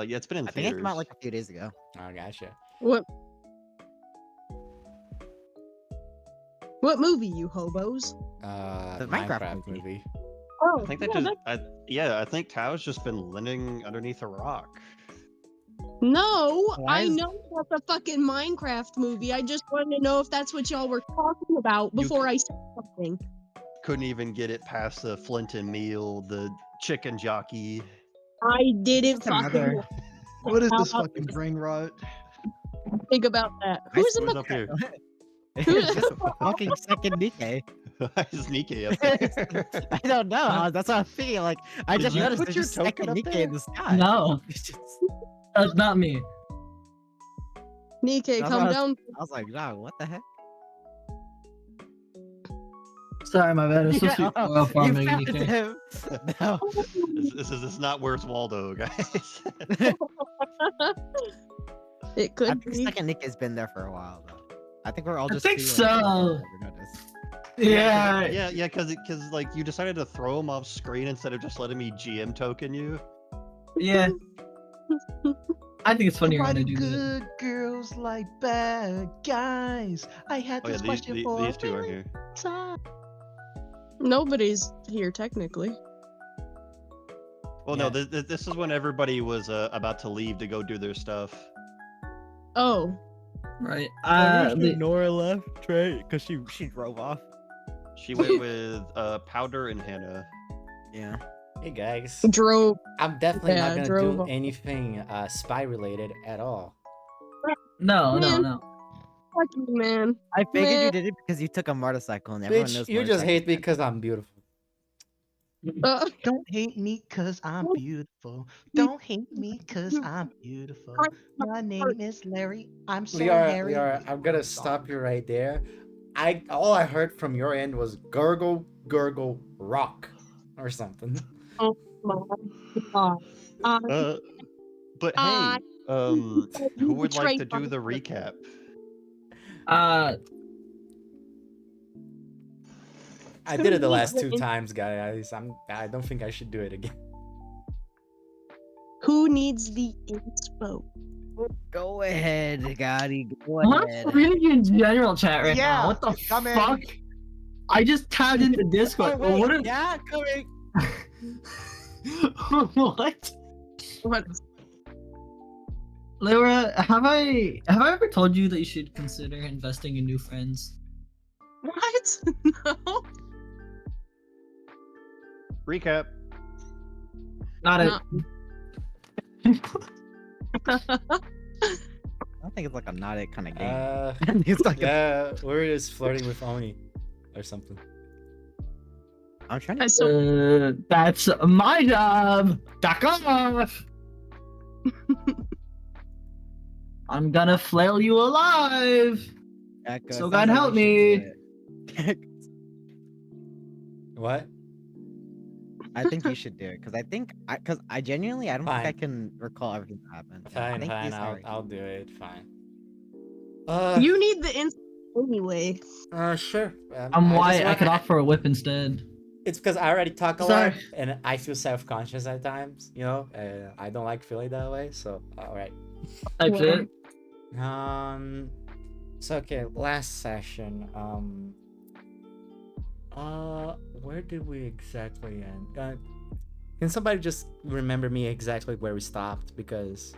Yeah, it's been in I think it came out theaters. like a few days ago. Oh, gotcha. What? What movie, you hobos? The Minecraft Minecraft movie. movie. Oh, I think that I think Tao's just been living underneath a rock. No, Why I is- know about the fucking Minecraft movie. I just wanted to know if that's what y'all were talking about You before I said something. Couldn't even get it past the Flint and Meal, the chicken jockey. I didn't Just another- fucking What is this How- fucking brain rot? think about that. I Who's in Who's the up here? It's just fucking second Nikkei. Why is Nikkei up there? I don't know. That's what I'm thinking. Like, I Did just you noticed put there's your just token second up Nikkei there? in the sky. No, It's just- that's not me. Nikkei, That's come what I was- down. I was like, dog, what the heck? Sorry, my bad. It's supposed to be oil You farming. found Nikkei. him. No. This is not Where's Waldo, guys. It I could think be. second Nikkei's been there for a while though. I think we're all I just think too, so. never noticed. Yeah. yeah, because like you decided to throw him off screen instead of just letting me GM token you. Yeah. I think it's funnier Why when I do do that. good girls like bad guys? I had Oh yeah, this question for these two are a here. time. Nobody's here technically. Well, no, this is when everybody was about to leave to go do their stuff. Oh, Right. Nora left, right? Because she drove off. She went with Powder and Hannah. Yeah. Hey guys, drove. I'm definitely Yeah, not gonna drove do off. anything spy related at all. no. Fuck you, man. I figured you Man. did it because you took a motorcycle and everyone Bitch, knows you just motorcycles. hate me because I'm beautiful. Don't hate me cause I'm beautiful. Don't hate me cause I'm beautiful. My name is Larry. I'm so hairy. Liara, I'm gonna stop you right there. All I heard from your end was gurgle, gurgle, rock, or something. Oh my God. But hey, who would like to do the recap? I did it the Who last needs 2 the times, guys. I don't think I should do it again. Who needs the inspo? Go ahead, Gotti. Go I'm ahead. reading in general chat right Yeah, now. What the come in. fuck? I just tabbed into Discord. Oh, wait, What? If... yeah, coming. What? What? Lyra, have I ever told you that you should consider investing in new friends? What? No. Recap. Not No. I don't think it's like a not it kind of game. It's like Yeah, we're just flirting with Oni or something. I'm trying I to. still That's my job. Back off. I'm gonna flail you alive. Echo, So it God sounds like help you me. should do it. What? I think you should do it because because I genuinely I don't think I Fine. can recall everything that happened. Fine, Thank fine. you, sorry. I'll do it. Fine. you need the inspo anyway. Sure. I'm I white. just I want- could opt for a whip instead. It's because I already talk a lot, Sorry. and I feel self-conscious at times. You know, I don't like feeling that way. So, all right. Type Well, shit. So okay, last session. Where did we exactly end? Can somebody just remember me exactly where we stopped because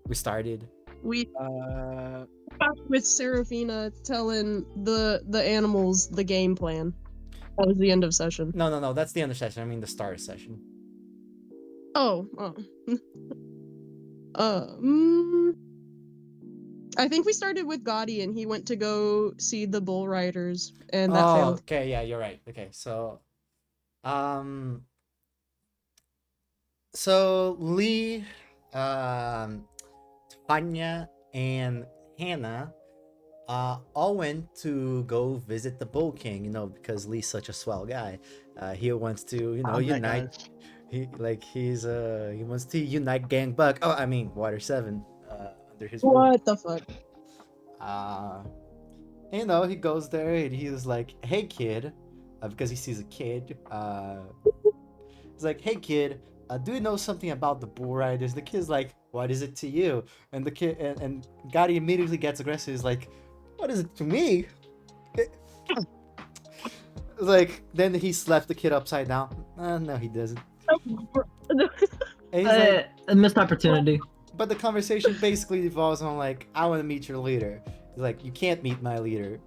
we started? We Uh, talked with Serafina telling the animals the game plan. That was the end of session. No. That's the end of session. I mean the start session. Oh. I think we started with Gotti and he went to go see the bull riders and that Oh, failed. okay. Yeah, you're right. Okay, so, so Lee, Tanya, and Hannah, all went to go visit the Bull King. You know, because Lee's such a swell guy. He wants to, you know, I'm that unite. guy. He wants to unite Gang Buck. Oh, I mean Water 7. Under his roof. What the fuck? You know, he goes there and he was like, "Hey, kid," because he sees a kid. He's like, "Hey, kid, do you know something about the bull riders? The kid's like, what is it to you? And the kid and Gotti immediately gets aggressive. He's like, what is it to me? Like, then he slapped the kid upside down. No, he doesn't. And he's like, A missed opportunity. but the conversation basically evolves on like, I want to meet your leader. He's like, you can't meet my leader.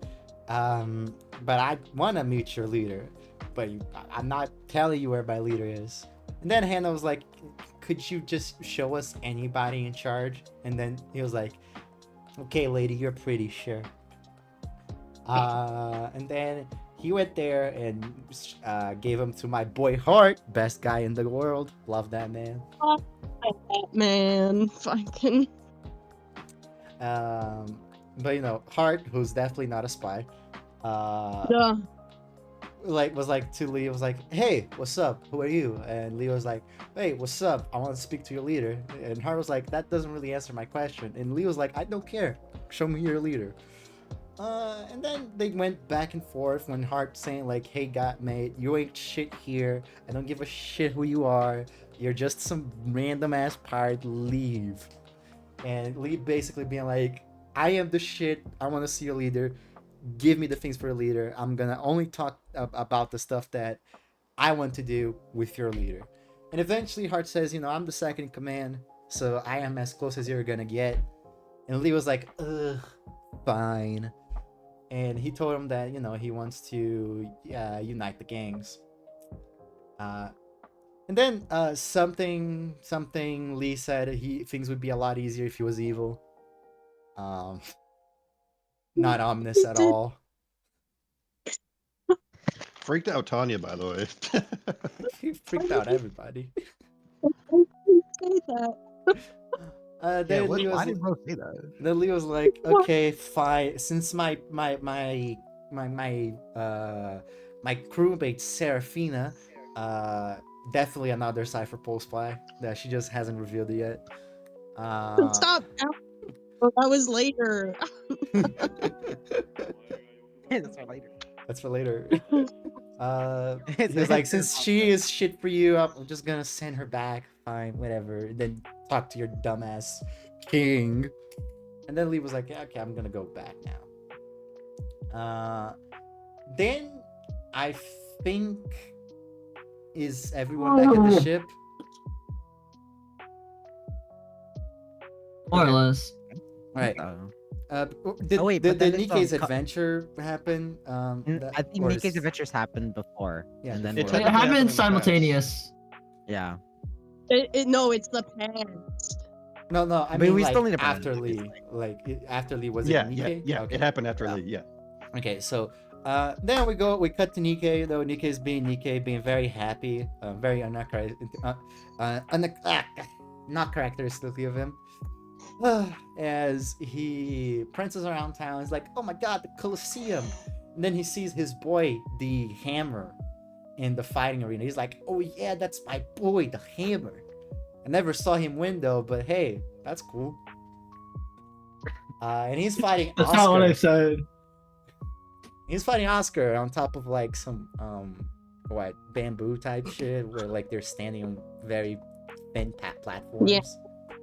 But I want to meet your leader. But I'm not telling you where my leader is. And then Hannah was like, could you just show us anybody in charge? And then he was like, okay, lady, you're pretty sure. And then he went there and gave him to my boy Hart, best guy in the world. Love that man. Man, fucking. But you know, Hart, who's definitely not a spy, Duh. was like to Leo, was like, hey, what's up? Who are you? And Leo was like, hey, what's up? I want to speak to your leader. And Hart was like, that doesn't really answer my question. And Leo was like, I don't care. Show me your leader. And then they went back and forth when Hart saying like, hey, God, mate, you ain't shit here. I don't give a shit who you are. You're just some random ass pirate. Leave. And Lee basically being like, I am the shit. I want to see your leader. Give me the things for a leader. I'm gonna only talk about the stuff that I want to do with your leader. And eventually Hart says, you know, I'm the second in command, so I am as close as you're gonna get. And Lee was like, ugh, fine. And he told him that, you know, he wants to unite the gangs. And then something Lee said things would be a lot easier if he was evil. Not ominous at all. Freaked out Tanya, by the way. He freaked out everybody. Say that. Then Lee why was, did bro say that? then Lee was like, okay, fine. Since my crewmate Serafina, definitely another Cypher Pulse play that she just hasn't revealed it yet. Stop. Oh, that was later. That's for later. That's for later. He was like, since she is shit for you, I'm just gonna send her back. Fine, whatever. Then talk to your dumbass king. And then Lee was like, yeah, okay, I'm gonna go back now. Then I think, is everyone back in the ship? More or less. Right. Did Oh, wait, but then it's Nikke's on co- adventure happen? I think or Nikke's is- adventures happened before. Yeah, and then it we're- took- It Technically happened in happened the simultaneous. yeah. No, it's the past. No, I But mean we like still need to after balance it, Lee. Like after Lee, was yeah, it yeah, Nikke? yeah. Okay. It happened after Yeah. Lee. Yeah. Okay, so then we cut to Nikke, though Nikke is being Nikke, being very happy, very not characteristically of him. As he prances around town, he's like, oh my god, the Colosseum. And then he sees his boy, the Hammer, in the fighting arena. He's like, oh yeah, that's my boy, the Hammer. I never saw him win though, but hey, that's cool. And he's fighting That's Oscar. not what I said. He's fighting Oscar on top of like some bamboo type shit where like they're standing on very thin platforms. Yeah.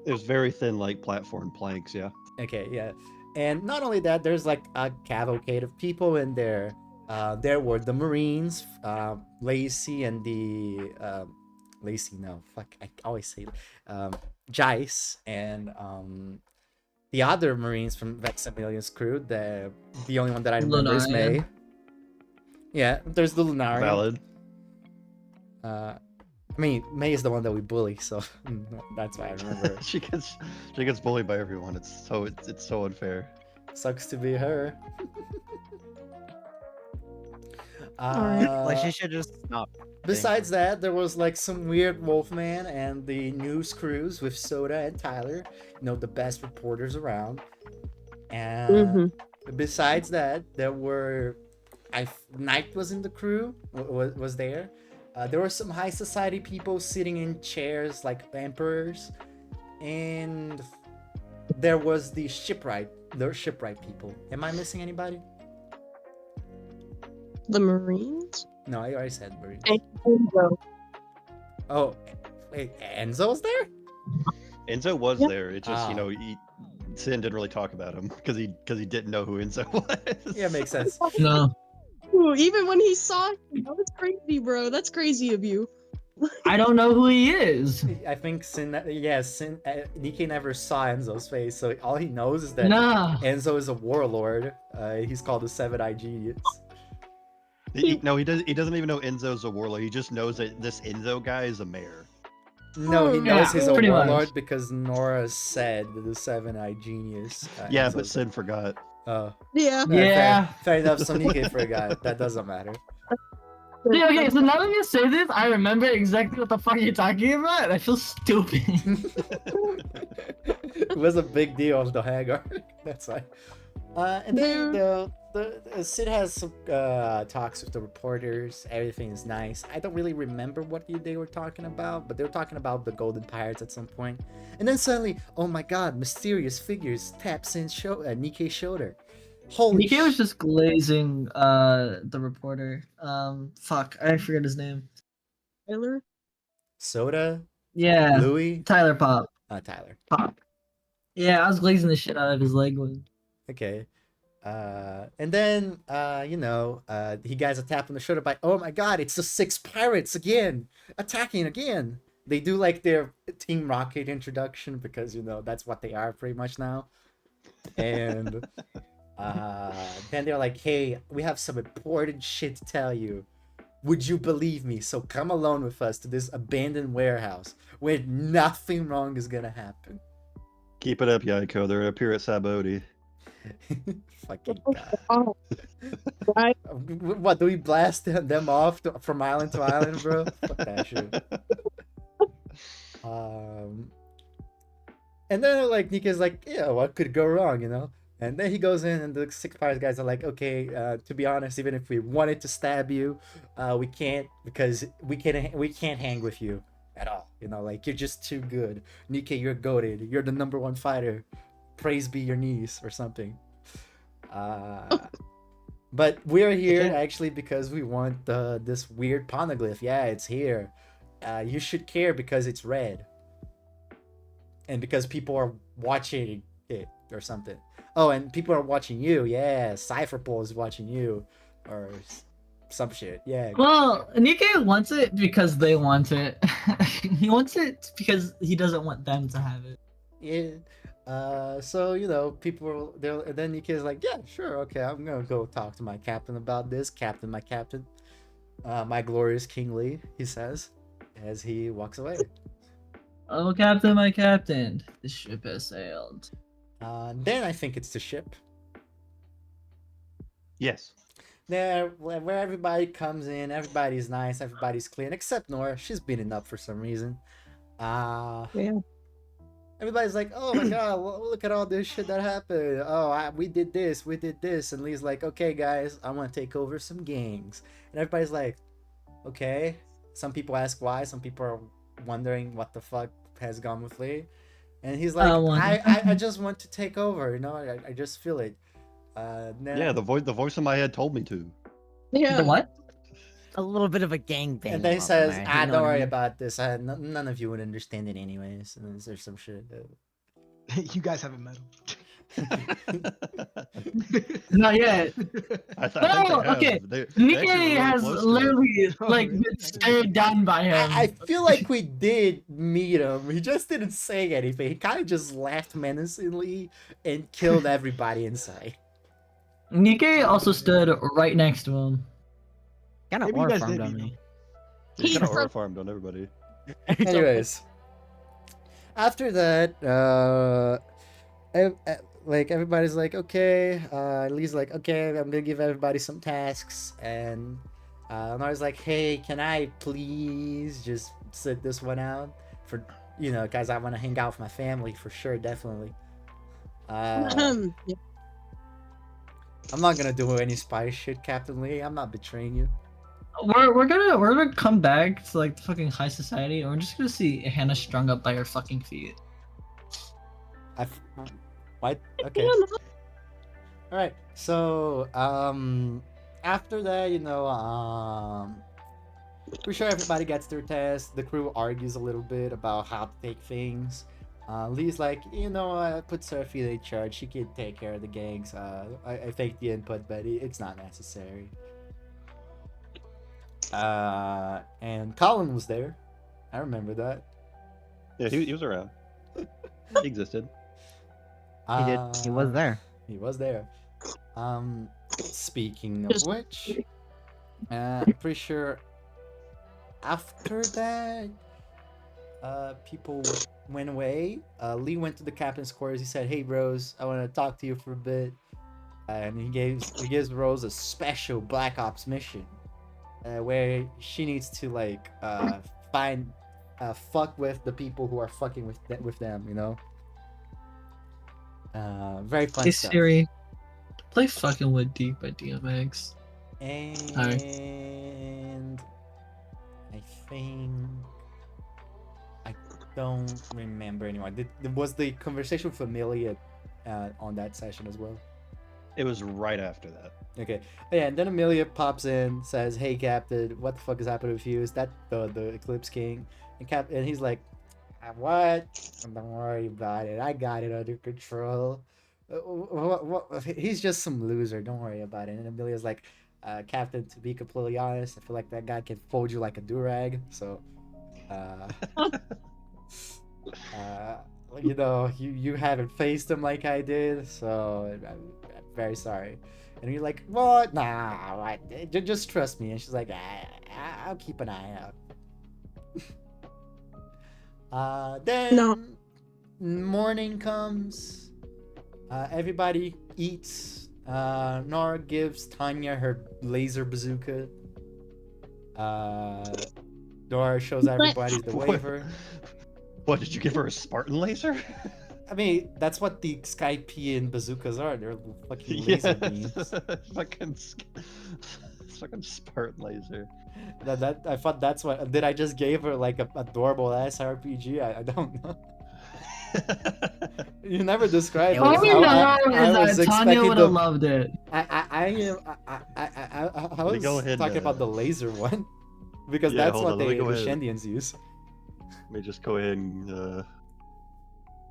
It was very thin, like platform planks. Yeah. Okay, yeah. And not only that, there's like a cavalcade of people in there. There were the Marines, Lacey and the Lacey, no, fuck, I always say Jice and the other Marines from Vexamilian's crew. The only one that I remember is May. Lunarian. Yeah, there's the Lunarian. Valid. I mean, May is the one that we bully, so that's why I remember. she gets bullied by everyone. It's so unfair. Sucks to be her. Like she should just stop. Besides that, there was like some weird Wolfman and the news crews with Soda and Tyler, you know, the best reporters around. And besides that, there were, Knight was in the crew, was there. There were some high society people sitting in chairs like emperors, and there was the shipwright people. Am I missing anybody? The Marines? No, I already said Marines. And Enzo. Oh, Wait, Enzo's there? Enzo was Yep. there. It just, Ah. Sin didn't really talk about him because he didn't know who Enzo was. Yeah, makes sense. No, Ooh, even when he saw him, that was crazy, bro. That's crazy of you. I don't know who he is. I think Nikkei never saw Enzo's face, so all he knows is that Nah. Enzo is a warlord. He's called the Seven-Eyed Genius. No, he doesn't even know Enzo's a warlord. He just knows that this Enzo guy is a mayor. No, he Oh, knows yeah, he's a pretty much. warlord because Nora said the Seven-Eyed Genius. Yeah, Enzo's- but Sin forgot. Oh, Yeah. Yeah. fair enough. So Nikkei forgot. That doesn't matter. Dude, okay, so now that you say this, I remember exactly what the fuck you're talking about, and I feel stupid. It was a big deal of the Hagar. That's why. And then the Sid has some talks with the reporters. Everything is nice. I don't really remember what they were talking about, but they were talking about the Golden Pirates at some point. And then suddenly, oh my god, mysterious figures tap Nikkei's shoulder. Holy Nikkei was just glazing the reporter. Fuck, I forget his name. Tyler? Soda? Yeah, Louis? Tyler Pop. Tyler. Pop. Yeah, I was glazing the shit out of his leg when. Okay. And then, he gets a tap on the shoulder by, oh my god, it's the 6 pirates again! Attacking again! They do like their Team Rocket introduction because, that's what they are pretty much now. And then they're like, hey, we have some important shit to tell you. Would you believe me? So come alone with us to this abandoned warehouse where nothing wrong is gonna happen. Keep it up, Yaiko. They're up here at Saboti. Fucking god. Oh. Right. What, do we blast them off from island to island, bro? Fuck that shit. And then like Nikkei's like, yeah, what could go wrong, And then he goes in, and the 6 pirates guys are like, okay, to be honest, even if we wanted to stab you, we can't because we can't hang with you at all. Like you're just too good. Nikkei, you're goated. You're the #1 fighter. Praise be your knees or something. But we're here actually because we want this weird poneglyph. Yeah, it's here. You should care because it's red. And because people are watching it or something. Oh, and people are watching you. Yeah, Cypherpole is watching you. Or some shit. Yeah. Well, Nikkei wants it because they want it. He wants it because he doesn't want them to have it. Yeah. So, people, and then Nikkei's like, yeah, sure, okay, I'm gonna go talk to my captain about this. Captain, my captain. My glorious King Lee, he says, as he walks away. Oh, Captain, my captain, the ship has sailed. Then I think it's the ship. Yes. There, where everybody comes in, everybody's nice, everybody's clean, except Nora. She's beaten up for some reason. Yeah. Everybody's like, oh my god, look at all this shit that happened. Oh, we did this. And Lee's like, okay, guys, I want to take over some gangs. And everybody's like, okay. Some people ask why. Some people are wondering what the fuck has gone with Lee. And he's like, I just want to take over, I just feel it. Yeah, the voice in my head told me to. Yeah. The what? A little bit of a gangbang. And then he up says, there, you know don't what I worry mean? about this. None of you would understand it anyways. And then there's some shit. You guys haven't met him. Not yet. I think No, they have. okay. They actually were Nikkei really has close to it. literally Oh, like really? been stared down by him. I feel like we did meet him. He just didn't say anything. He kind of just laughed menacingly and killed everybody inside. Nikkei also stood right next to him. Kind of Maybe you guys farmed did on meet me. He kind of He's aura farmed on everybody. Anyways, after that, like everybody's like, okay. Lee's like, okay, I'm gonna give everybody some tasks, and Nora's like, hey, can I please just sit this one out for, guys, I want to hang out with my family for sure, definitely. Yeah. I'm not gonna do any spy shit, Captain Lee. I'm not betraying you. We're gonna come back to like the fucking high society, and we're just gonna see Hannah strung up by her fucking feet. What? Okay. Yeah, no. All right. So, after that, Pretty sure everybody gets their test. The crew argues a little bit about how to take things. Lee's like, you know, put Seraphina in charge. She can take care of the gangs. I faked the input, but it's not necessary. And Colin was there. I remember that. Yeah, he was around. He existed. He did. He was there. He was there. Speaking of which, I'm pretty sure after that, people went away. Lee went to the captain's quarters. He said, "Hey, Rose, I want to talk to you for a bit." And he gives Rose a special Black Ops mission, where she needs to like find fuck with the people who are fucking with them. You know. Very fun Hey stuff. Siri, play fucking with Deep by DMX. And I think I don't remember anymore. Was the conversation with Amelia on that session as well? It was right after that. Okay. Yeah, and then Amelia pops in, says, "Hey, Captain, what the fuck is happening with you? Is that the Eclipse King?" And he's like, "What? Don't worry about it. I got it under control. He's just some loser. Don't worry about it." And Amelia's like, "Captain, to be completely honest, I feel like that guy can fold you like a durag. So, you know, you haven't faced him like I did. So I'm very sorry." And you're like, "What? Nah, what? Just trust me." And she's like, "I'll keep an eye out." Then No. morning comes. Everybody eats. Nora gives Tanya her laser bazooka. Nora shows everybody the waiver. What, did you give her a Spartan laser? I mean, that's what the Skypean bazookas are. They're fucking laser beams. fucking Spartan laser. That I thought that's what. Did I just gave her like a adorable ass RPG? I don't know. You never described All All this. we we know I was is that Tanya expecting would the- have loved it. I was go ahead, talking about the laser one because Yeah, that's hold what on, let me the go ahead. Shendians use. Let me just go ahead and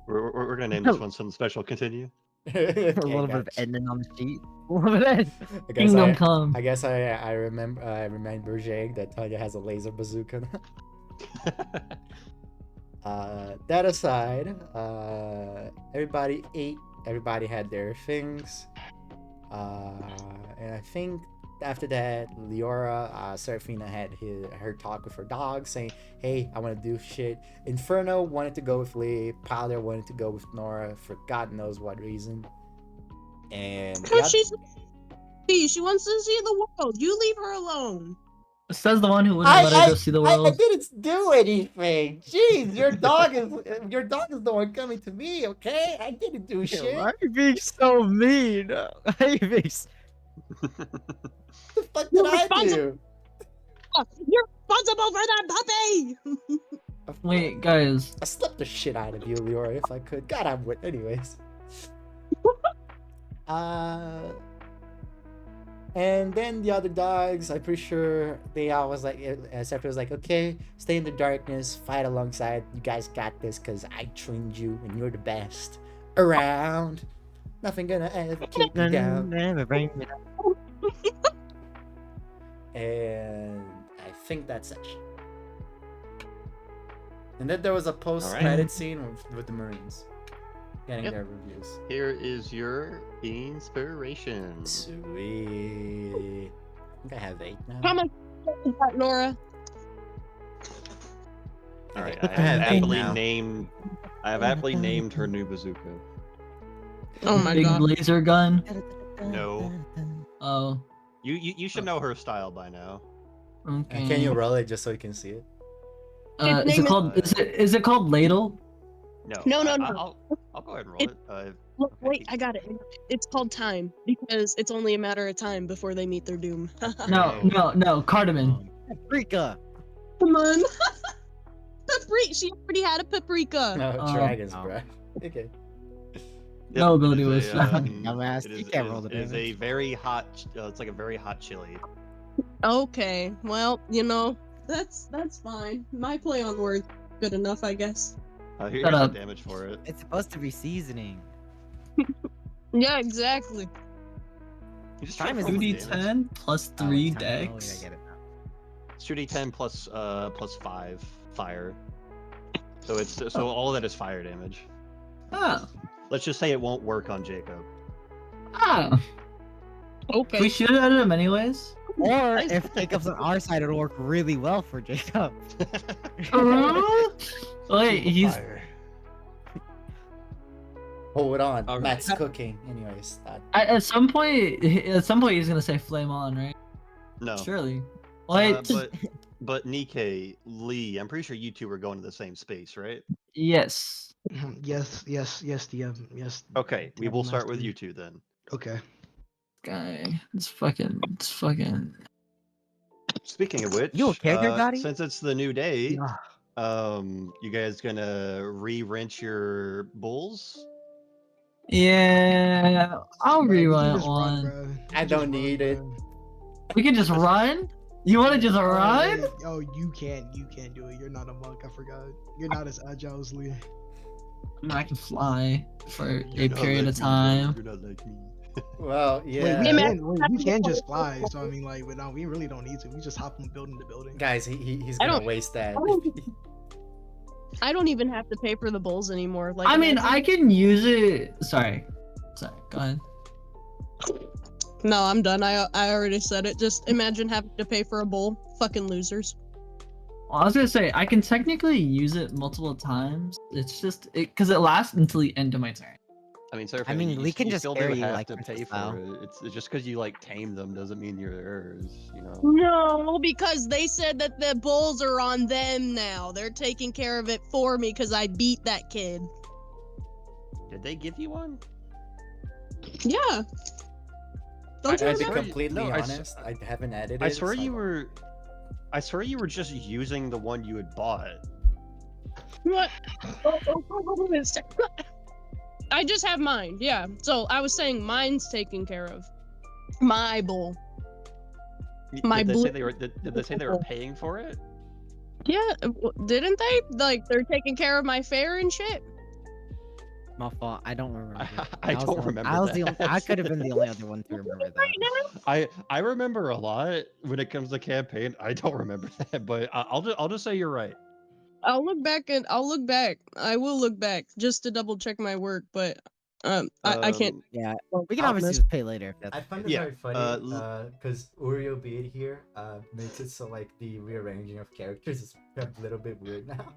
we're gonna name this one something special. Continue. A little bit of ending on the sheet. A little bit. I guess Kingdom Come. I guess I remember Jake that Tanya has a laser bazooka. That aside, everybody ate. Everybody had their things. And I think after that, Leora, Seraphina had her talk with her dog, saying, "Hey, I want to do shit." Inferno wanted to go with Lee. Powder wanted to go with Nora for God knows what reason. And She wants to see the world. You leave her alone. Says the one who wouldn't let her go see the I world. didn't do anything. Jeez, your dog is the one coming to me. Okay, I didn't do shit. Why are you being so mean? Why are you being so... What the fuck did You're I responsible- do? You're responsible for that puppy. Wait, guys. I slapped the shit out of you, Leora, if I could. God, I'm with. Anyways. And then the other dogs, I'm pretty sure they all was like, Scepter was like, "Okay, stay in the darkness, fight alongside. You guys got this, cause I trained you, and you're the best around. Nothing gonna ever keep you down." Never bring me down. And I think that's it. And then there was a post-credit Alright. scene with the Marines getting Yep. their reviews. Here is your inspiration. Sweet. I think I have 8 now. How much is that, Nora? All right, What I the have heck aptly now? named. I have aptly named her new bazooka. Oh my Big god. laser gun. No. Oh. You should know her style by now. Okay. And can you roll it just so you can see it? Is Name it called? Is it called ladle? No. No, I- no. I'll go ahead and roll It- it. Look, wait, I got it. It's called time because it's only a matter of time before they meet their doom. No. Cardamom. Paprika. Come on. Paprika. She already had a paprika. No, Oh. dragons, No. bro. Okay. No ability it is wish. Dumbass, it you is- can't it roll is- the It is a damage. very hot. It's like a very hot chili. Okay. Well, you know, that's fine. My play on words good enough, I guess. Here's Shut the up. damage for it. It's supposed to be seasoning. Yeah, exactly. You just Time try is for 2d10 plus Oh, 3 it's time. Oh, yeah, I dex. get it now. It's 2d10 plus 5 fire. So all of that is fire damage. Oh. Let's just say it won't work on Jacob. Oh. Okay. We should have added him anyways. Or if Jacob's on our side, it'll work really well for Jacob. Wait, he's Fire. Hold on, Alright. Matt's cooking. Anyways, at some point he's gonna say flame on, right? No. Surely. Wait, But Nikkei, Lee, I'm pretty sure you two were going to the same space, right? yes. Yes, DM. Yes. Okay, we DM will start with master. you two then. Okay. Guy. It's fucking Speaking of which, You a character, Gotti? since it's the new day, Yeah. you guys gonna re-wrench your bulls? Yeah, I'll Bro, we can rerun just run, one. bro. We I can just don't run, need it. bro. We can just run? You wanna just run? Oh, you can't do it. You're not a monk. I forgot. You're not as agile as Lee. I mean, I can fly for You're a not period like of me, time. You're not like me. well, Wait, yeah. we can just fly. So I mean, like, without we really don't need to. We just hop from building to building. Guys, he's I gonna don't- waste that. I don't even have to pay for the bulls anymore. Like I mean, imagine- I can use it. Sorry, go ahead. No, I'm done. I already said it. Just imagine having to pay for a bull. Fucking losers. Well, I was gonna say I can technically use it multiple times. It's just because it lasts until the end of my turn. I mean, sir, I mean, Lee can just still carry do you have like to Princess pay style. for it. It's just because you like tame them doesn't mean you're theirs. You know. No, because they said that the bulls are on them now. They're taking care of it for me because I beat that kid. Did they give you one? Yeah. Don't To you be swear remember? you- completely no, honest, I haven't edited. I swear so you don't- were. I swear you were just using the one you had bought. What? I just have mine. Yeah. So I was saying mine's taken care of. My bull. My did they blue- say they were? Did they say they were paying for it? Yeah. Didn't they? Like they're taking care of my fare and shit. My fault. I don't remember. I was don't the one- remember I was the that. only, I could have been the only other one to remember that. I remember a lot when it comes to campaign. I don't remember that, but I'll just say you're right. I'll look back. I will look back just to double check my work, but I can't. Yeah, we can I'll obviously miss- just pay later. If that's I find it Yeah, very funny l- because Uriel being here makes it so like the rearranging of characters is a little bit weird now.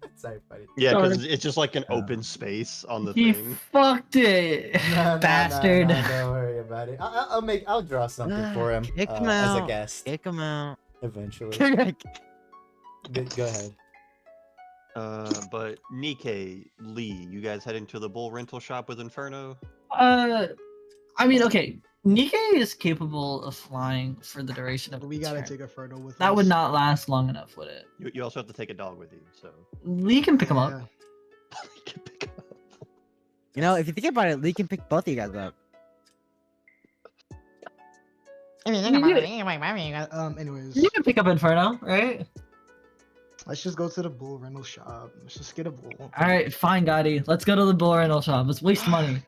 It's very funny. Yeah, Sorry. because it's just like an open space on the He thing. fucked it, bastard. Don't worry about it. I'll draw something for him Kick him as a out. guest Kick him out. eventually. uh, Go ahead. But Nikkei, Lee, you guys heading to the bull rental shop with Inferno? I mean, okay. Nikkei is capable of flying for the duration of But we the gotta turn. take a photo with That us. would not last long enough, would it? You also have to take a dog with you, so Lee can pick him up. Yeah. you can pick up. you know, if you think about it, Lee can pick both of you guys up. Anyways, You can pick up Inferno, right? let's just go to the bull rental shop. Let's just get a bull. All right, fine, Gotti. Let's go to the bull rental shop. Let's waste money.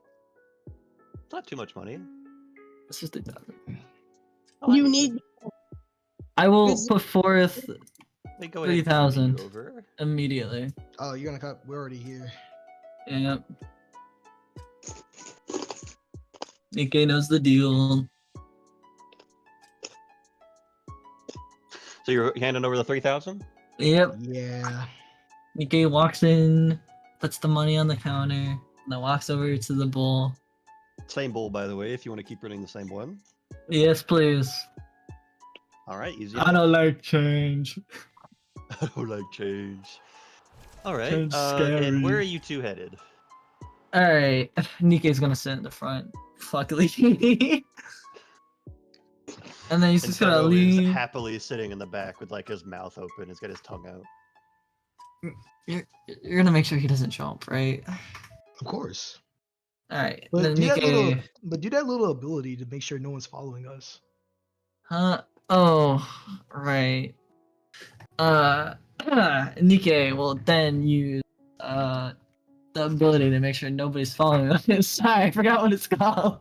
It's not too much money. Let's just do that. You need. I will Is- put forth They go ahead and 3,000. send you over. immediately. Oh, you're gonna cut. We're already here. Yep. Nikkei knows the deal. So you're handing over the 3,000? Yep. Yeah. Nikkei walks in, puts the money on the counter, and then walks over to the bull. Same bull, by the way, if you want to keep running the same one. Yes, please. All right, easy. I don't like change. I don't like change. All right, Change and where scary. are you two headed? Alright, Nikkei's gonna sit in the front. Fuck Lee. And then he's just gonna Inferno is leave. happily sitting in the back with like his mouth open. He's got his tongue out. You're gonna make sure he doesn't jump, right? Of course. Alright, But then do that little. Nikkei. But do that little ability to make sure no one's following us. Huh? Oh, right. Nikkei will then use the ability to make sure nobody's following on his side. I forgot what it's called.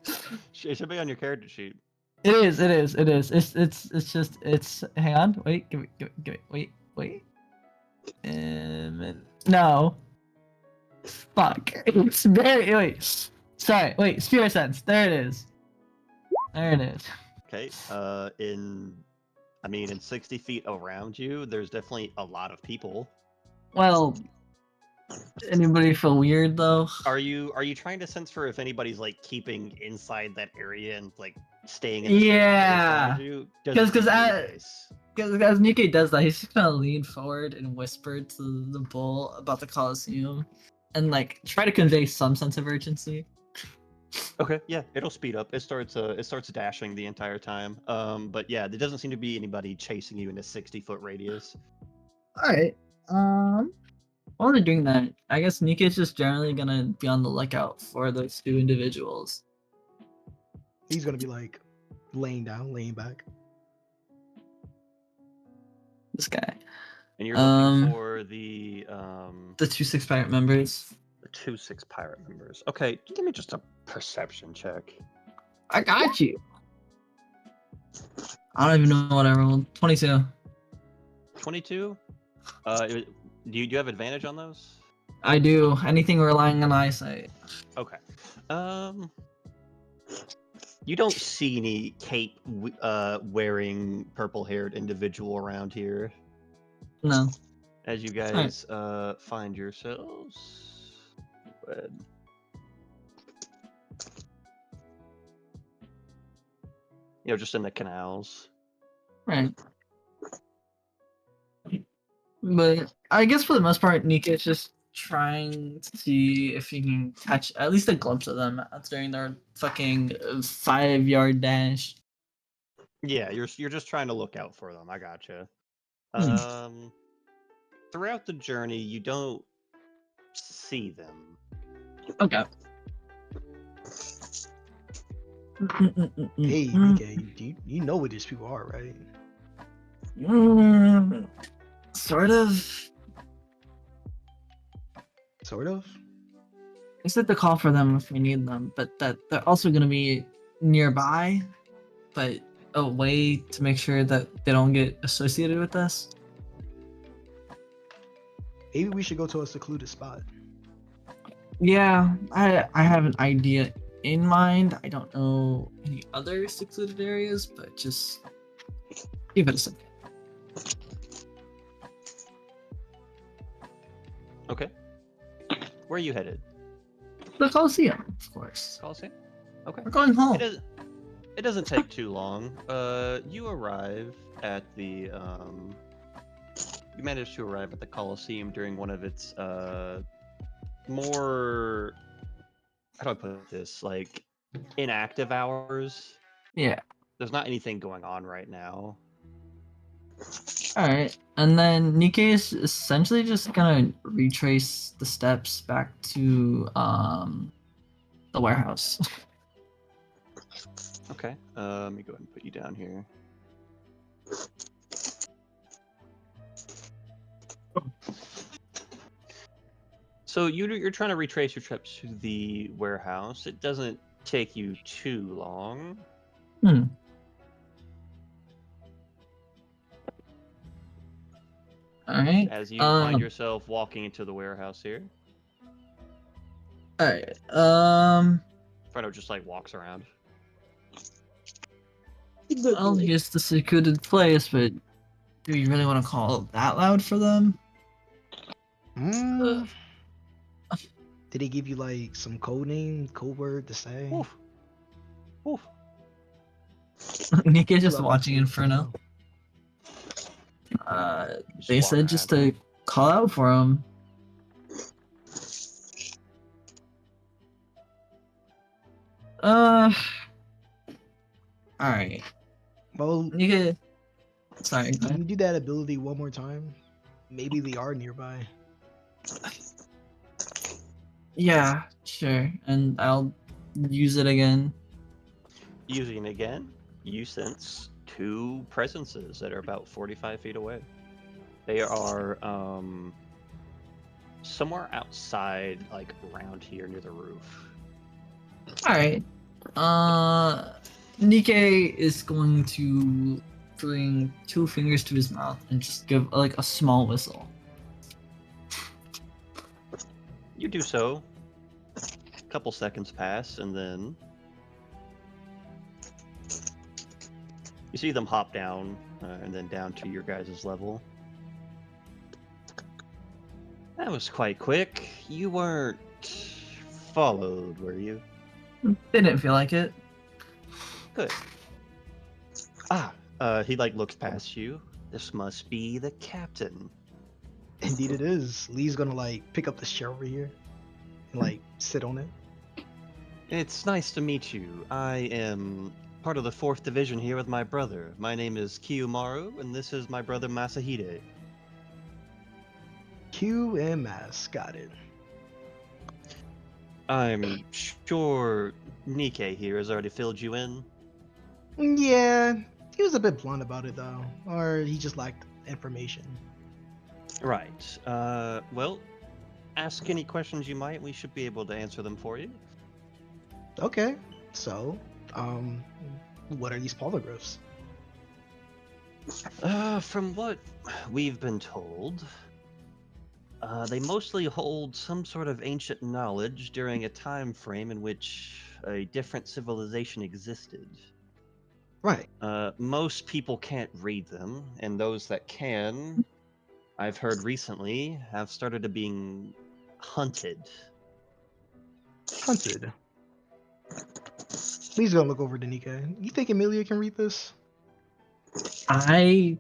It should be on your character sheet. It is. It's just. Hang on. Wait. Give me. Wait. No. Fuck. It's very. Wait. Sorry. Wait. Spirit sense. There it is. There it is. Okay. In 60 feet around you, there's definitely a lot of people. Well. Anybody feel weird though? Are you trying to sense for if anybody's like keeping inside that area and like staying in the Yeah. Because Because as Nikkei does that, he's just gonna lean forward and whisper to the bull about the Colosseum, and like try to convey some sense of urgency. Okay, yeah, it'll speed up. It starts dashing the entire time. But yeah, there doesn't seem to be anybody chasing you in a 60-foot radius. All right. While they're doing that, I guess Nikkei's just generally gonna be on the lookout for those two individuals. He's gonna be like laying down, laying back. This guy, And you're looking for the two 6 pirate members. 2-6 pirate members. Okay, give me just a perception check. I got you. I don't even know what I rolled. 22. 22. Do you have advantage on those? I do. Anything relying on eyesight. Okay. You don't see any cape wearing purple-haired individual around here. No. As you guys find yourselves. Just in the canals. Right. But I guess for the most part, Nikkei's just trying to see if he can catch at least a glimpse of them during their fucking 5-yard dash. Yeah, you're just trying to look out for them. I gotcha. Hmm. Throughout the journey, you don't see them. Okay. Hey, Nikkei, you know what these people are, right? Sort of. Sort of. I said to call for them if we need them, but that they're also going to be nearby, but a way to make sure that they don't get associated with us. Maybe we should go to a secluded spot. Yeah, I have an idea in mind. I don't know any other secluded areas, but just give it a second. Okay. Where are you headed? The Coliseum, of course. Coliseum? Okay. We're going home. It doesn't take too long. You arrive at the you managed to arrive at the Coliseum during one of its more, how do I put this, like inactive hours. Yeah. There's not anything going on right now. Alright. And then Nikkei is essentially just gonna retrace the steps back to the warehouse. Okay. Let me go ahead and put you down here. So you're trying to retrace your trips to the warehouse. It doesn't take you too long. Alright. As you find yourself walking into the warehouse here. Alright. Fredo just like walks around. Well, here's the secluded place, but do you really want to call it that loud for them? Did he give you like some code word to say? Oof. Oof. Nikkei's just watching Inferno. They walk said just around. to call out for him. Alright. Well, Nikkei. Sorry. go can ahead. you do that ability one more time? Maybe they are nearby. Yeah, sure. And I'll use it again. Using it again, you sense two presences that are about 45 feet away. They are somewhere outside, like around here near the roof. All right. Nikkei is going to bring 2 fingers to his mouth and just give like a small whistle. You do so. A couple seconds pass, and then you see them hop down, and then down to your guys' level. That was quite quick. You weren't followed, were you? Didn't feel like it. Good. He like looks past you. This must be the captain. Indeed it is. Lee's gonna like pick up this chair over here and like sit on it. It's nice to meet you. I am part of the 4th Division here with my brother. My name is Kiyomaru, and this is my brother Masahide. QMS, got it. I'm sure Nikkei here has already filled you in. Yeah, he was a bit blunt about it though, or he just lacked information. Right. Well, ask any questions you might. We should be able to answer them for you. Okay, so, what are these polyglyphs? From what we've been told, they mostly hold some sort of ancient knowledge during a time frame in which a different civilization existed. Right. Most people can't read them, and those that can, I've heard recently, have started to being hunted. Hunted. Lee's gonna look over to Nikkei. You think Amelia can read this? I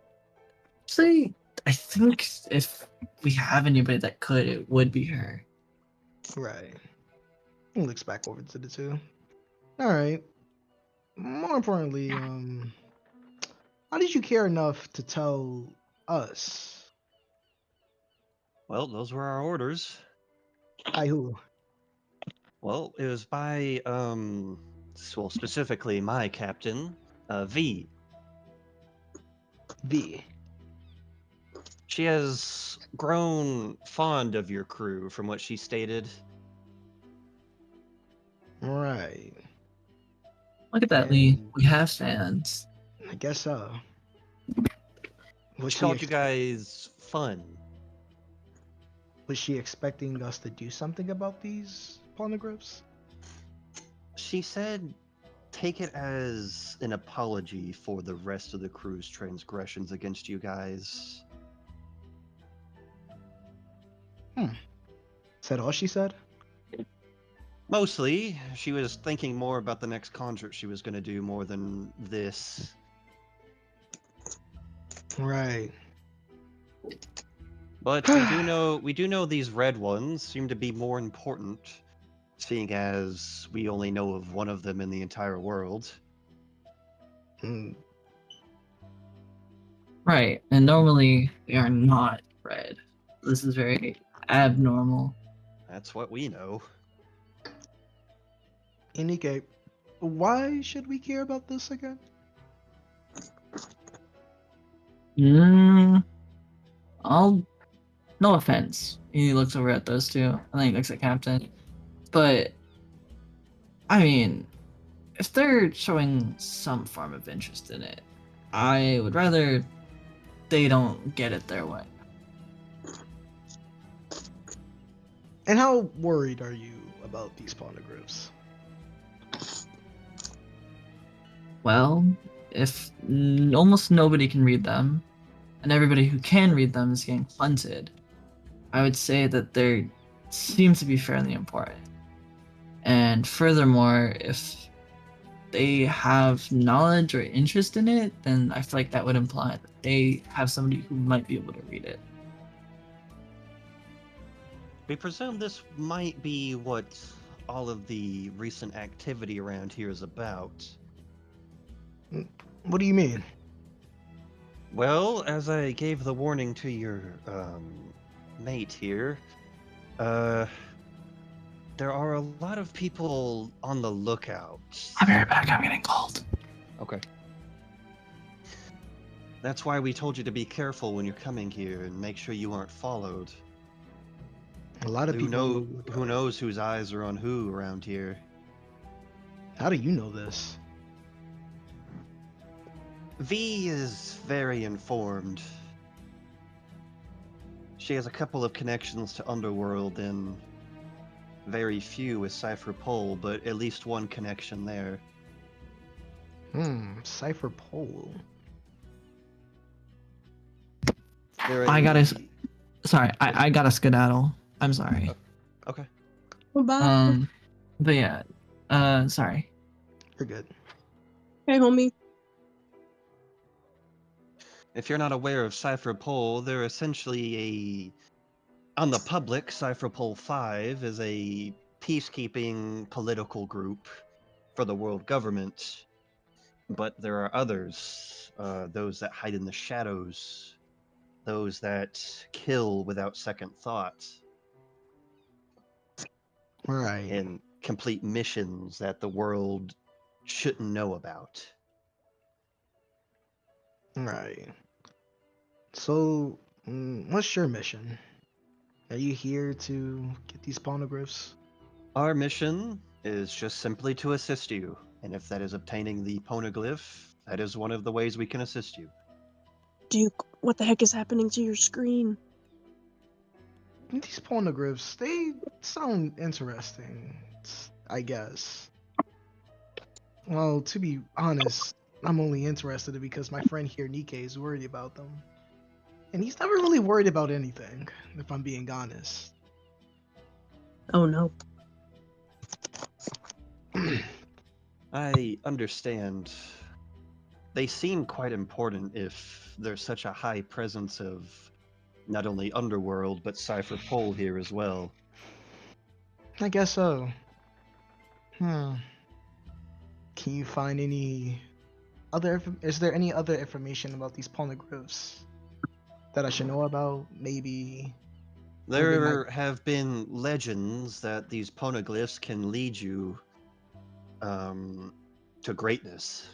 say I think if we have anybody that could, it would be her. Right. He looks back over to the two. Alright. More importantly, how did you care enough to tell us? Well, those were our orders. By who? Well, it was by, well, specifically my captain, V. V. She has grown fond of your crew, from what she stated. Right. Look at that, Lee. And We have fans. I guess so. She called you guys fun. Was she expecting us to do something about these pornographs? She said, take it as an apology for the rest of the crew's transgressions against you guys. Is that all she said? Mostly, she was thinking more about the next concert she was going to do more than this. Right. But we do know these red ones seem to be more important, seeing as we only know of one of them in the entire world. Mm, Right, and normally they are not red. This is very abnormal. That's what we know. Inike, why should we care about this again? No offense. He looks over at those two, and then he looks at Captain. But, I mean, if they're showing some form of interest in it, I would rather they don't get it their way. And how worried are you about these pornographs? Well, if almost nobody can read them, and everybody who can read them is getting hunted, I would say that they seem to be fairly important. And furthermore, if they have knowledge or interest in it, then I feel like that would imply that they have somebody who might be able to read it. We presume this might be what all of the recent activity around here is about. What do you mean? Well, as I gave the warning to your mate here, there are a lot of people on the lookout. I'll be right back, I'm getting cold. Okay. That's why we told you to be careful when you're coming here and make sure you aren't followed. A lot of people. Who knows whose eyes are on who around here? How do you know this? V is very informed. She has a couple of connections to Underworld and very few with Cypher Pole, but at least one connection there. Cypher Pole. I gotta skedaddle. I'm sorry. Okay. Well, bye. But yeah, sorry. You're good. Hey, homie. If you're not aware of Cypher Pole, they're essentially on the public, Cypher Pole 5 is a peacekeeping political group for the world government. But there are others, those that hide in the shadows, those that kill without second thought, Right. and complete missions that the world shouldn't know about. Right. So, what's your mission? Are you here to get these poneglyphs? Our mission is just simply to assist you, and if that is obtaining the poneglyph, that is one of the ways we can assist you. Duke, what the heck is happening to your screen? These poneglyphs, they sound interesting, I guess. Well, to be honest, I'm only interested because my friend here, Nikkei, is worried about them. And he's never really worried about anything, if I'm being honest. Oh no. I understand. They seem quite important if there's such a high presence of not only Underworld, but Cypher Pole here as well. I guess so. Can you find any other? Is there any other information about these poneglyphs that I should know about? Maybe. There have been legends that these poneglyphs can lead you to greatness.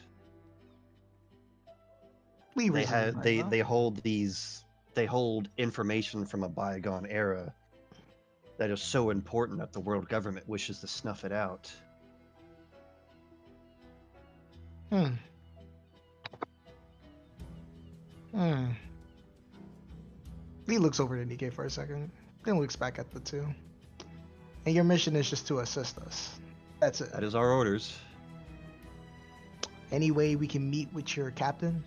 They hold information from a bygone era that is so important that the world government wishes to snuff it out. Lee looks over to Nikkei for a second, then looks back at the two. And your mission is just to assist us. That's it. That is our orders. Any way we can meet with your captain?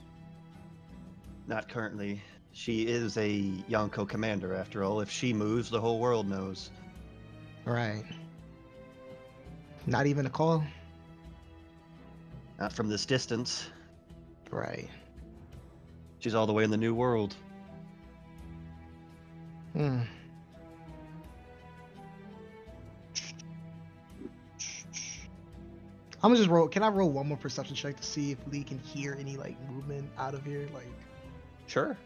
Not currently. She is a Yonko commander, after all. If she moves, the whole world knows. Right. Not even a call? Not from this distance. Right. She's all the way in the New World. I'm gonna just roll. Can I roll one more perception check to see if Lee can hear any like movement out of here? Like, Sure.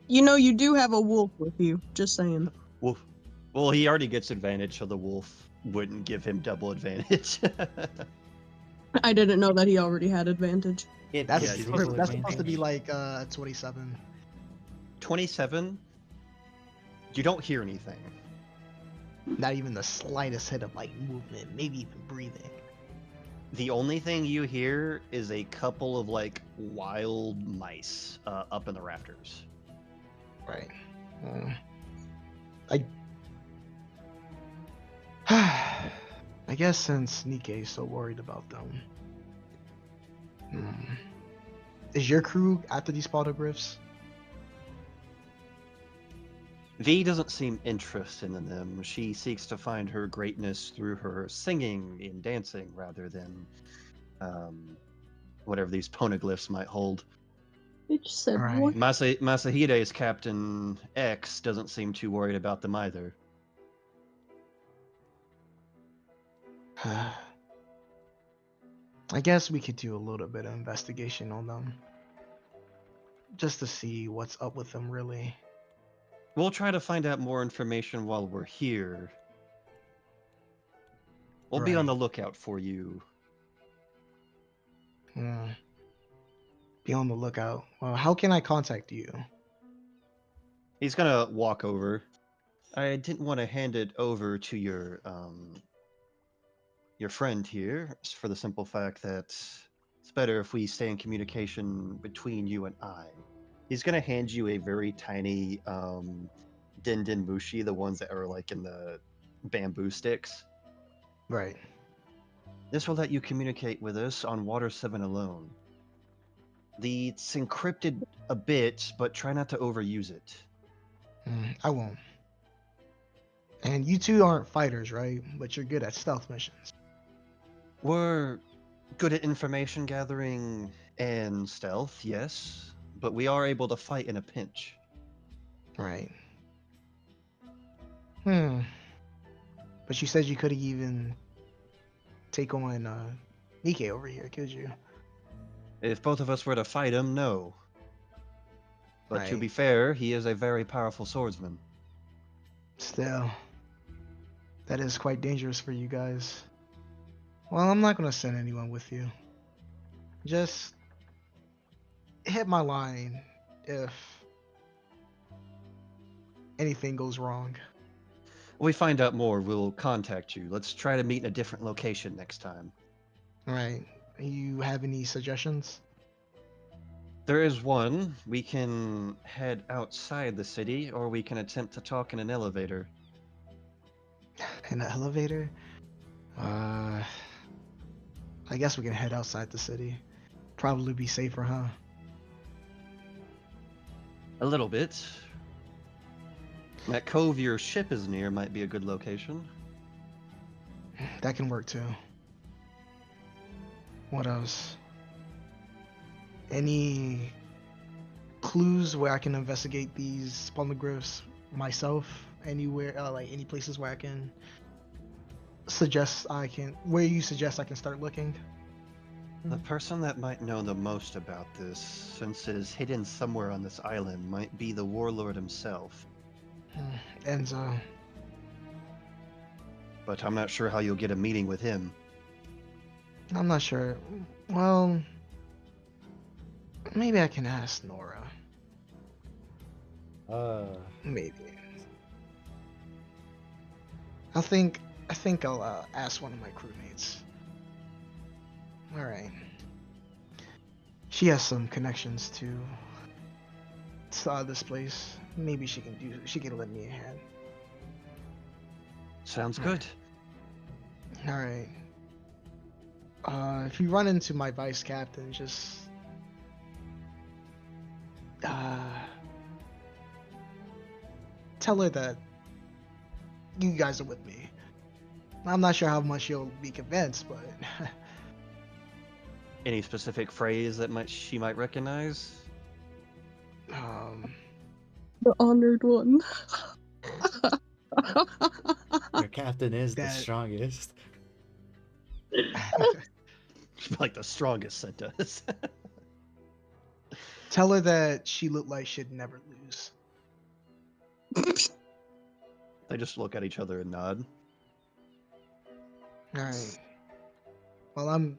You know you do have a wolf with you. Just saying. Wolf. Well, he already gets advantage, so the wolf wouldn't give him double advantage. I didn't know that he already had advantage. that's Yeah, that's supposed to be like 27. 27. You don't hear anything. Not even the slightest hit of like movement, maybe even breathing. The only thing you hear is a couple of like wild mice up in the rafters. Right. I guess since Nikkei is so worried about them, is your crew after these poneglyphs? V doesn't seem interested in them. She seeks to find her greatness through her singing and dancing rather than whatever these poneglyphs might hold. It just said Right. what? Masahide's Captain X doesn't seem too worried about them either. I guess we could do a little bit of investigation on them. Just to see what's up with them, really. We'll try to find out more information while we're here. We'll be on Right. the lookout for you. Be on the lookout. How can I contact you? He's gonna walk over. I didn't want to hand it over to your friend here for the simple fact that it's better if we stay in communication between you and I. He's gonna hand you a very tiny Din Din Mushi, the ones that are like in the bamboo sticks. Right. This will let you communicate with us on Water 7 alone. It's encrypted a bit, but try not to overuse it. I won't. And you two aren't fighters, right? But you're good at stealth missions. We're good at information gathering and stealth, yes, but we are able to fight in a pinch. Right. But you said you couldn't even take on Nikke over here, could you? If both of us were to fight him, no. But to Right. be fair, he is a very powerful swordsman. Still, that is quite dangerous for you guys. Well, I'm not gonna send anyone with you. Just hit my line if anything goes wrong. When we find out more, we'll contact you. Let's try to meet in a different location next time. Right. You have any suggestions? There is one. We can head outside the city, or we can attempt to talk in an elevator. An elevator? I guess we can head outside the city. Probably be safer, huh? A little bit. That cove your ship is near might be a good location. That can work too. What else? Any clues where I can investigate these poneglyphs myself? Anywhere, like any places where I can where you suggest I can start looking? The person that might know the most about this, since it is hidden somewhere on this island, might be the warlord himself. Enzo. But I'm not sure how you'll get a meeting with him. I'm not sure. Well, maybe I can ask Nora. Maybe. I think I'll ask one of my crewmates. All right. She has some connections to this place. Maybe she can lend me a hand. Sounds good. All right. If you run into my vice captain, just tell her that you guys are with me. I'm not sure how much she'll be convinced, but Any specific phrase that she might recognize? The honored one. Your captain is the That- strongest. Like the strongest that does. tell her that she looked like she'd never lose. They just look at each other and nod. All right. Well, I'm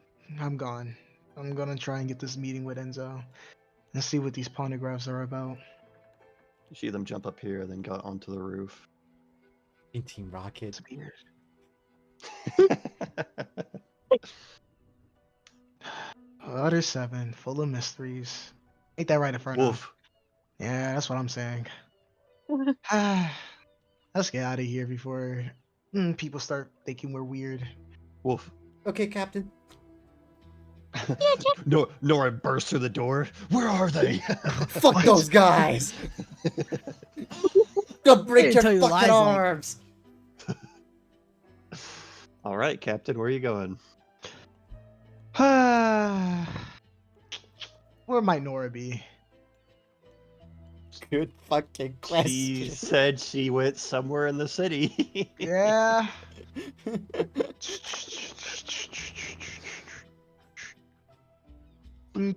gone. I'm gonna try and get this meeting with Enzo and see what these poneglyphs are about. You see them jump up here, then go onto the roof. In Team Rocket. It's weird. Utter 7, full of mysteries. Ain't that right, Inferno? Wolf. Yeah, that's what I'm saying. Let's get out of here before people start thinking we're weird. Wolf. Okay, Captain. Nora bursts through the door. Where are they? Fuck What? those guys! Go break didn't your tell you fucking lies like- arms! All right, Captain, where are you going? Where might Nora be? Good fucking question. She said she went somewhere in the city. Yeah. You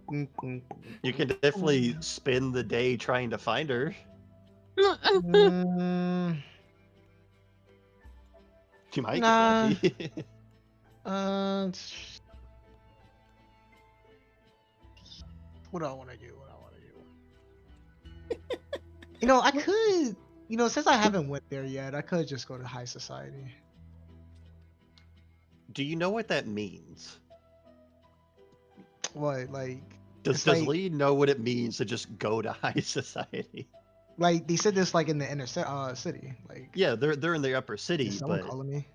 can definitely spend the day trying to find her. Mm, She might Nah. get lucky. What do I want to do? What do I want to do? You know, I could. You know, since I haven't went there yet, I could just go to high society. Do you know what that means? What, like? Does It's like, Lee know what it means to just go to high society? like they said this like in the inner city. Like, Yeah, they're in the upper city, is someone but calling me?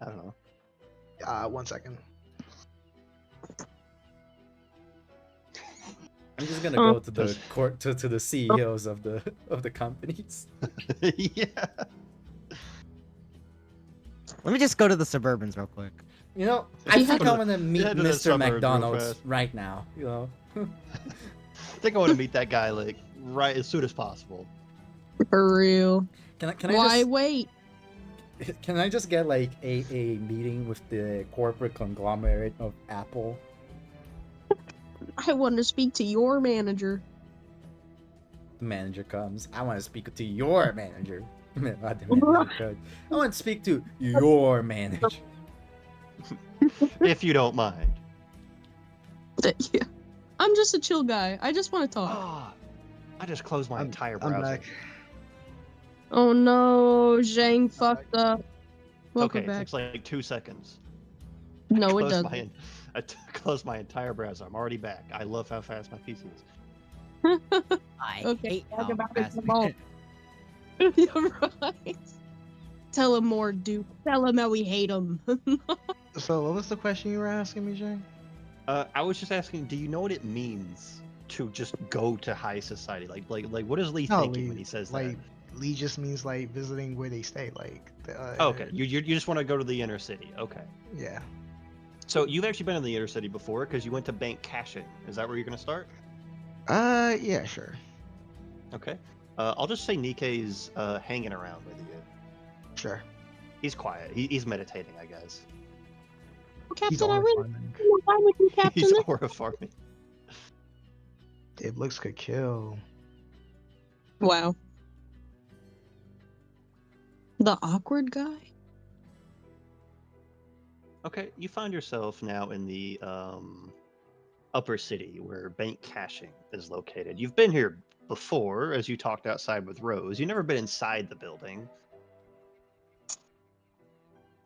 I don't know. 1 second. I'm just gonna go to the court to the CEOs of the companies. Yeah. Let me just go to the Suburbans real quick. You know, I You think have I to- want to meet had to the Mr. suburbs real McDonald's fast. right now. You know. I think I want to meet that guy like right as soon as possible. For real. Can Why I wait? just can I just get like a meeting with the corporate conglomerate of Apple? I want to speak to your manager. The manager comes. I want to speak to your manager. Not the manager comes. I want to speak to your manager. If you don't mind. Yeah. I'm just a chill guy. I just want to talk. Ah, I just closed my entire I'm browser. back. Oh no, Zhang fucked up. Welcome Okay, it back. takes like 2 seconds. No, it Close doesn't. closed my entire browser. I'm already back. I love how fast my PC is. I Okay, hate talk how about it fast some more. You're right. Tell him more, Duke. Tell him how we hate him. So, what was the question you were asking me, Jay? I was just asking, do you know what it means to just go to high society? Like what is Lee thinking when he says like, Lee just means like visiting where they stay. Like, that? Okay, you just want to go to the inner city. Okay. yeah. So you've actually been in the inner city before because you went to bank cashing. Is that where you're going to start? Yeah, sure. Okay. I'll just say Nikkei's hanging around with you. Sure. He's quiet. He's meditating, I guess. He's Captain, I aura really farming. why would you captain He's this? aura farming. Dave looks could kill. Wow. The awkward guy? Okay, you find yourself now in the upper city where bank cashing is located. You've been here before, as you talked outside with Rose. You've never been inside the building.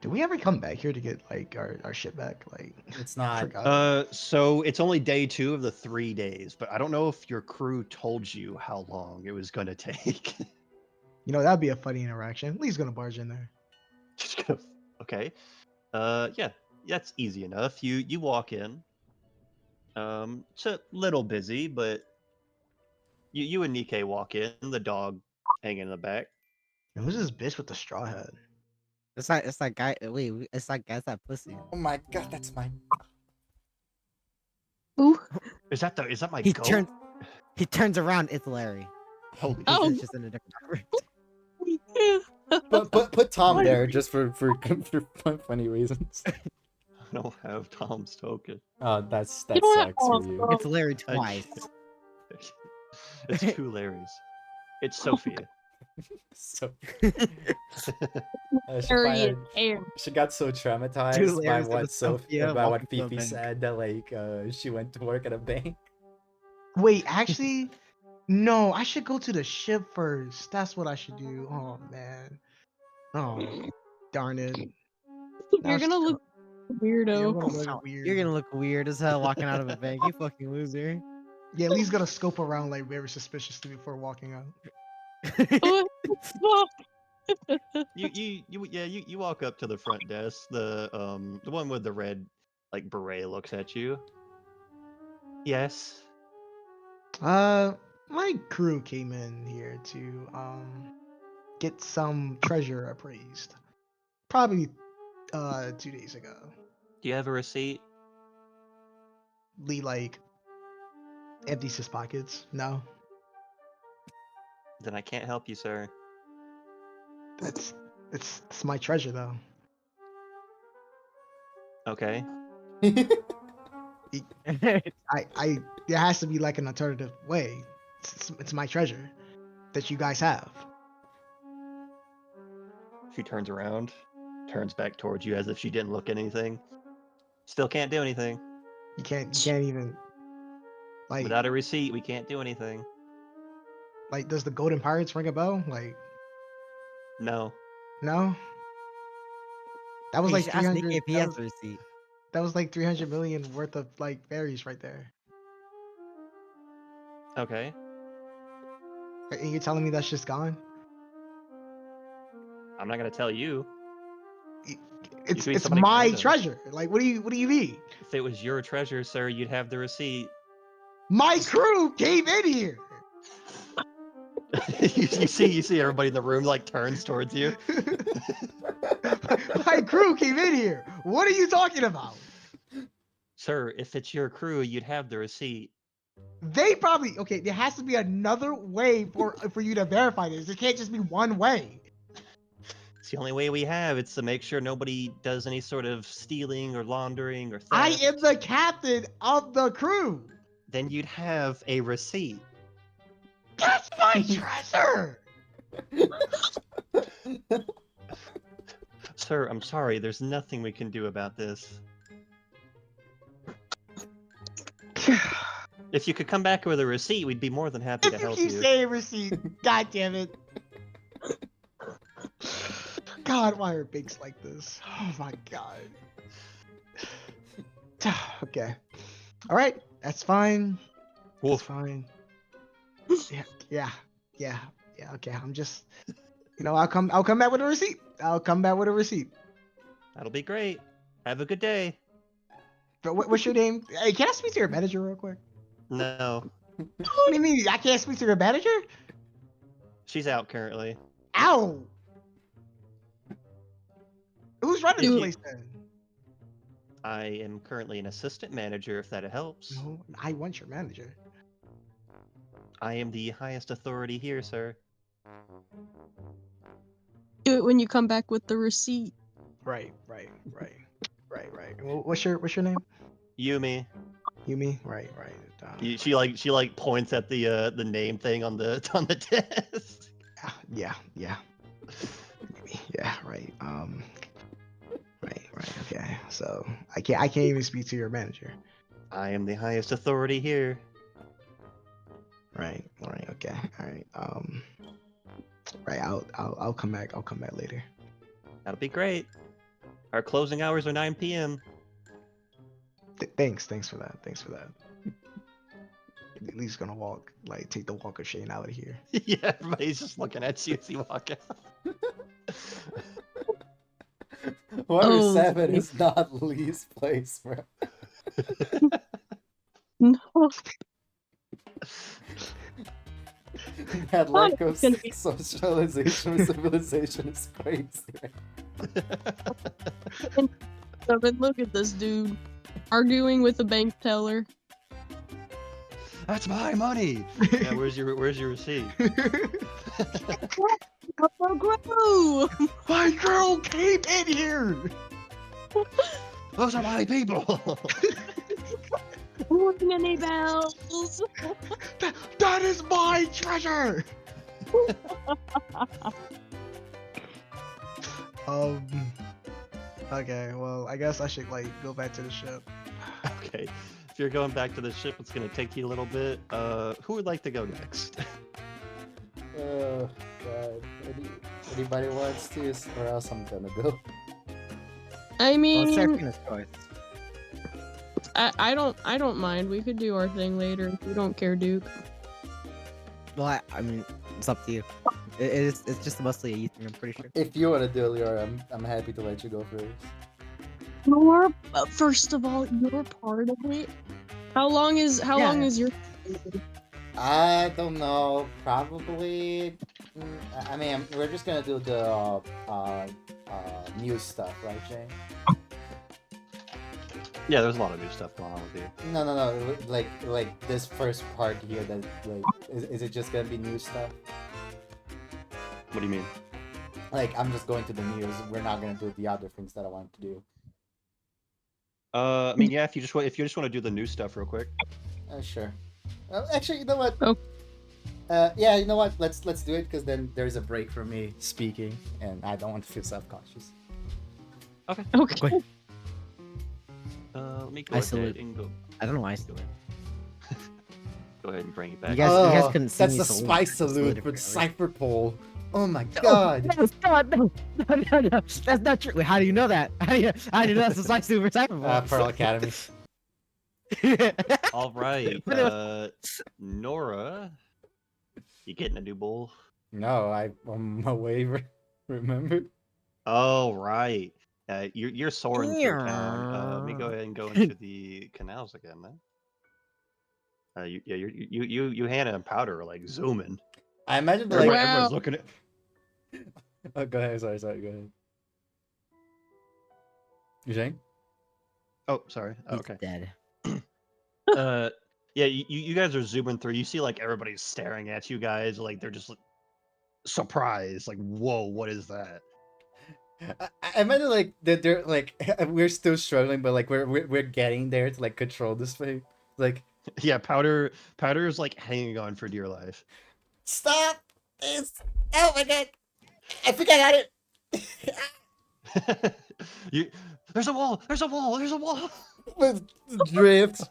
Did we ever come back here to get like our shit back? Like, It's I not. forgot. So it's only day 2 of the 3 days, but I don't know if your crew told you how long it was going to take. You know, that'd be a funny interaction. Lee's gonna barge in there. Just gonna, okay. Yeah, that's easy enough. You walk in. It's a little busy, but you and Nikkei walk in. The dog hanging in the back. And who's this bitch with the straw hat? It's like guy. Wait, it's like guys that pussy. Oh my god, that's my. Ooh. Is that my He goat? turns around. It's Larry. Holy Oh. It's just in a different cover. Put Tom there just for funny reasons. I don't have Tom's token. Oh, that You know sucks what? for you. It's Larry I twice. can't. It's 2 Larrys. It's Sophia. So she, Harry finally- and air. she got so traumatized Two by Larrys and a what Sophia by what walking to a Fifi bank. said that like she went to work at a bank. Wait, actually, no. I should go to the ship first. That's what I should do. Oh man. Oh, darn it. You're gonna look weirdo. Yeah, I'm gonna look weird. You're gonna look weird as hell walking out of a bank. You fucking loser. Yeah, Lee's gonna scope around like very suspiciously before walking out. What the fuck? You walk up to the front desk. The one with the red like beret looks at you. Yes. My crew came in here to get some treasure appraised. Probably 2 days ago. Do you have a receipt? Lee like empties his pockets. No, Then I can't help you, sir. it's my treasure though. Okay. I there has to be like an alternative way. It's my treasure that you guys have. She turns around, turns back towards you as if she didn't look at anything. Still can't do anything. You can't even. Like, Without a receipt, we can't do anything. like, does the Golden Pirates ring a bell? Like, No. no. That was Hey, you like should ask Nick 300. if he has a receipt. That was like 300 million worth of like berries right there. Okay. And you're telling me that's just gone? I'm not gonna tell you. It's be it's somebody my random. treasure. Like, what do you mean? If it was your treasure, sir, you'd have the receipt. My crew came in here. you see everybody in the room like turns towards you. My crew came in here. What are you talking about? Sir, if it's your crew, you'd have the receipt. They probably okay. There has to be another way for you to verify this. It can't just be one way. It's the only way we have. It's to make sure nobody does any sort of stealing or laundering or theft. I am the captain of the crew. Then you'd have a receipt. That's my treasure. Sir, I'm sorry. There's nothing we can do about this. If you could come back with a receipt, we'd be more than happy to If you help keep you. saying receipt, god damn it. God, why are Binks like this? Oh my god. Okay. All right, that's fine. That's Wolf. fine. Yeah. Okay, I'm just, I'll come back with a receipt. I'll come back with a receipt. That'll be great. Have a good day. But what's your name? Hey, can I speak to your manager real quick? No, What do you mean? I can't speak to your manager? she's out currently. Ow! Who's running the Dude. place then? I am currently an assistant manager, if that helps. No, I want your manager. I am the highest authority here, sir. Do it when you come back with the receipt. Right. What's your name? Yumi. Yumi. Right. She like points at the name thing on the desk. Yeah. Yumi, yeah. Right. Right. Okay. So I can't even speak to your manager. I am the highest authority here. Right. Okay. All right. Right. I'll come back. I'll come back later. That'll be great. Our closing hours are 9 p.m. Thanks for that. At least gonna take the walk of shame out of here. Yeah, everybody's just looking at you as you walk out. Whoever Oh, 7 okay. is not Lee's place, bro. No. That lack of gonna be- socialization and civilization is crazy. So then look at this dude arguing with a bank teller. That's my money. Yeah, where's your receipt? Grow! My girl came in here. Those are my people. Ring any bells? That is my treasure. Okay. Well, I guess I should go back to the ship. Okay. If you're going back to the ship, it's gonna take you a little bit. Who would like to go next? Oh, God. Anybody wants to, or else I'm gonna go. I Well, mean, it's Seraphina's choice. I don't mind. We could do our thing later if you don't care, Duke. Well, I mean, it's up to you. It's just mostly a you thing, I'm pretty sure. If you wanna do it, Lior, I'm happy to let you go first. You're first of all, you're part of it. How long is your? I don't know. Probably. I mean, we're just gonna do the news stuff, right, Jay? Yeah, there's a lot of new stuff going on with you. No. Like this first part here. That is it just gonna be news stuff? What do you mean? Like I'm just going to the news. We're not gonna do the other things that I want to do. I mean, yeah. If you just want to do the new stuff real quick. Sure. Actually, you know what? Oh. Yeah, you know what? Let's do it because then there's a break for me speaking, and I don't want to feel self-conscious. Okay. Let me go I ahead salute. and go. I don't know why I still it. Go ahead and bring it back. You guys Oh, couldn't see that's me, the so spy I salute saluted for for Cypher Pole. Oh my Oh, god. no, God, no, no, that's not true. Wait, how do you know that? How do you know that's the size super cyber Pearl Academy. All right, But it was- Nora, you getting a new bowl? No, I'm away. Remember? Oh right. You're soaring through town. Let me go ahead and go into the canals again then. You Hannah and Powder are like zooming. I imagine Everybody- like. Wow. everyone's looking at. Oh, go ahead. Sorry. Go ahead. You saying? Oh, sorry. Oh, He's okay. dead. Yeah, you guys are zooming through. You see like everybody's staring at you guys, like they're just like, surprised, like, whoa, what is that? I imagine like that they're like we're still struggling, but like we're getting there to like control this thing. Like, Yeah, Powder's like hanging on for dear life. stop! It's oh my god! I think I got it. you there's a wall, there's a wall, there's a wall. With drift.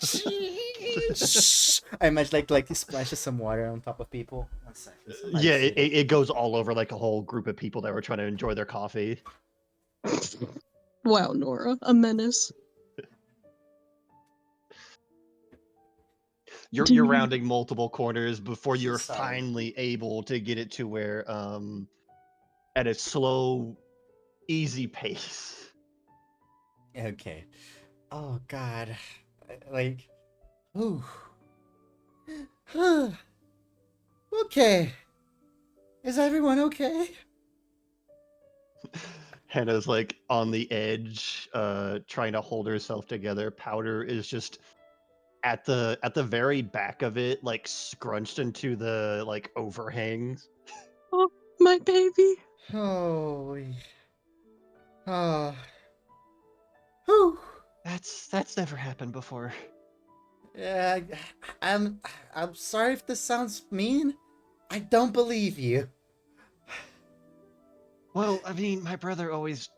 I imagine like he splashes some water on top of people. One second. Somebody Yeah, see this. it goes all over like a whole group of people that were trying to enjoy their coffee. Wow, Nora, a menace. You're rounding multiple corners before you're Sorry. finally able to get it to where at a slow, easy pace. Okay. Oh god. Like, ooh. Okay. Is everyone okay? Hannah's like on the edge, trying to hold herself together. Powder is just at the very back of it, like scrunched into the like overhangs. Oh, my baby. Holy. Oh. Whew. That's never happened before. Yeah, I'm sorry if this sounds mean. I don't believe you. Well, I mean, my brother always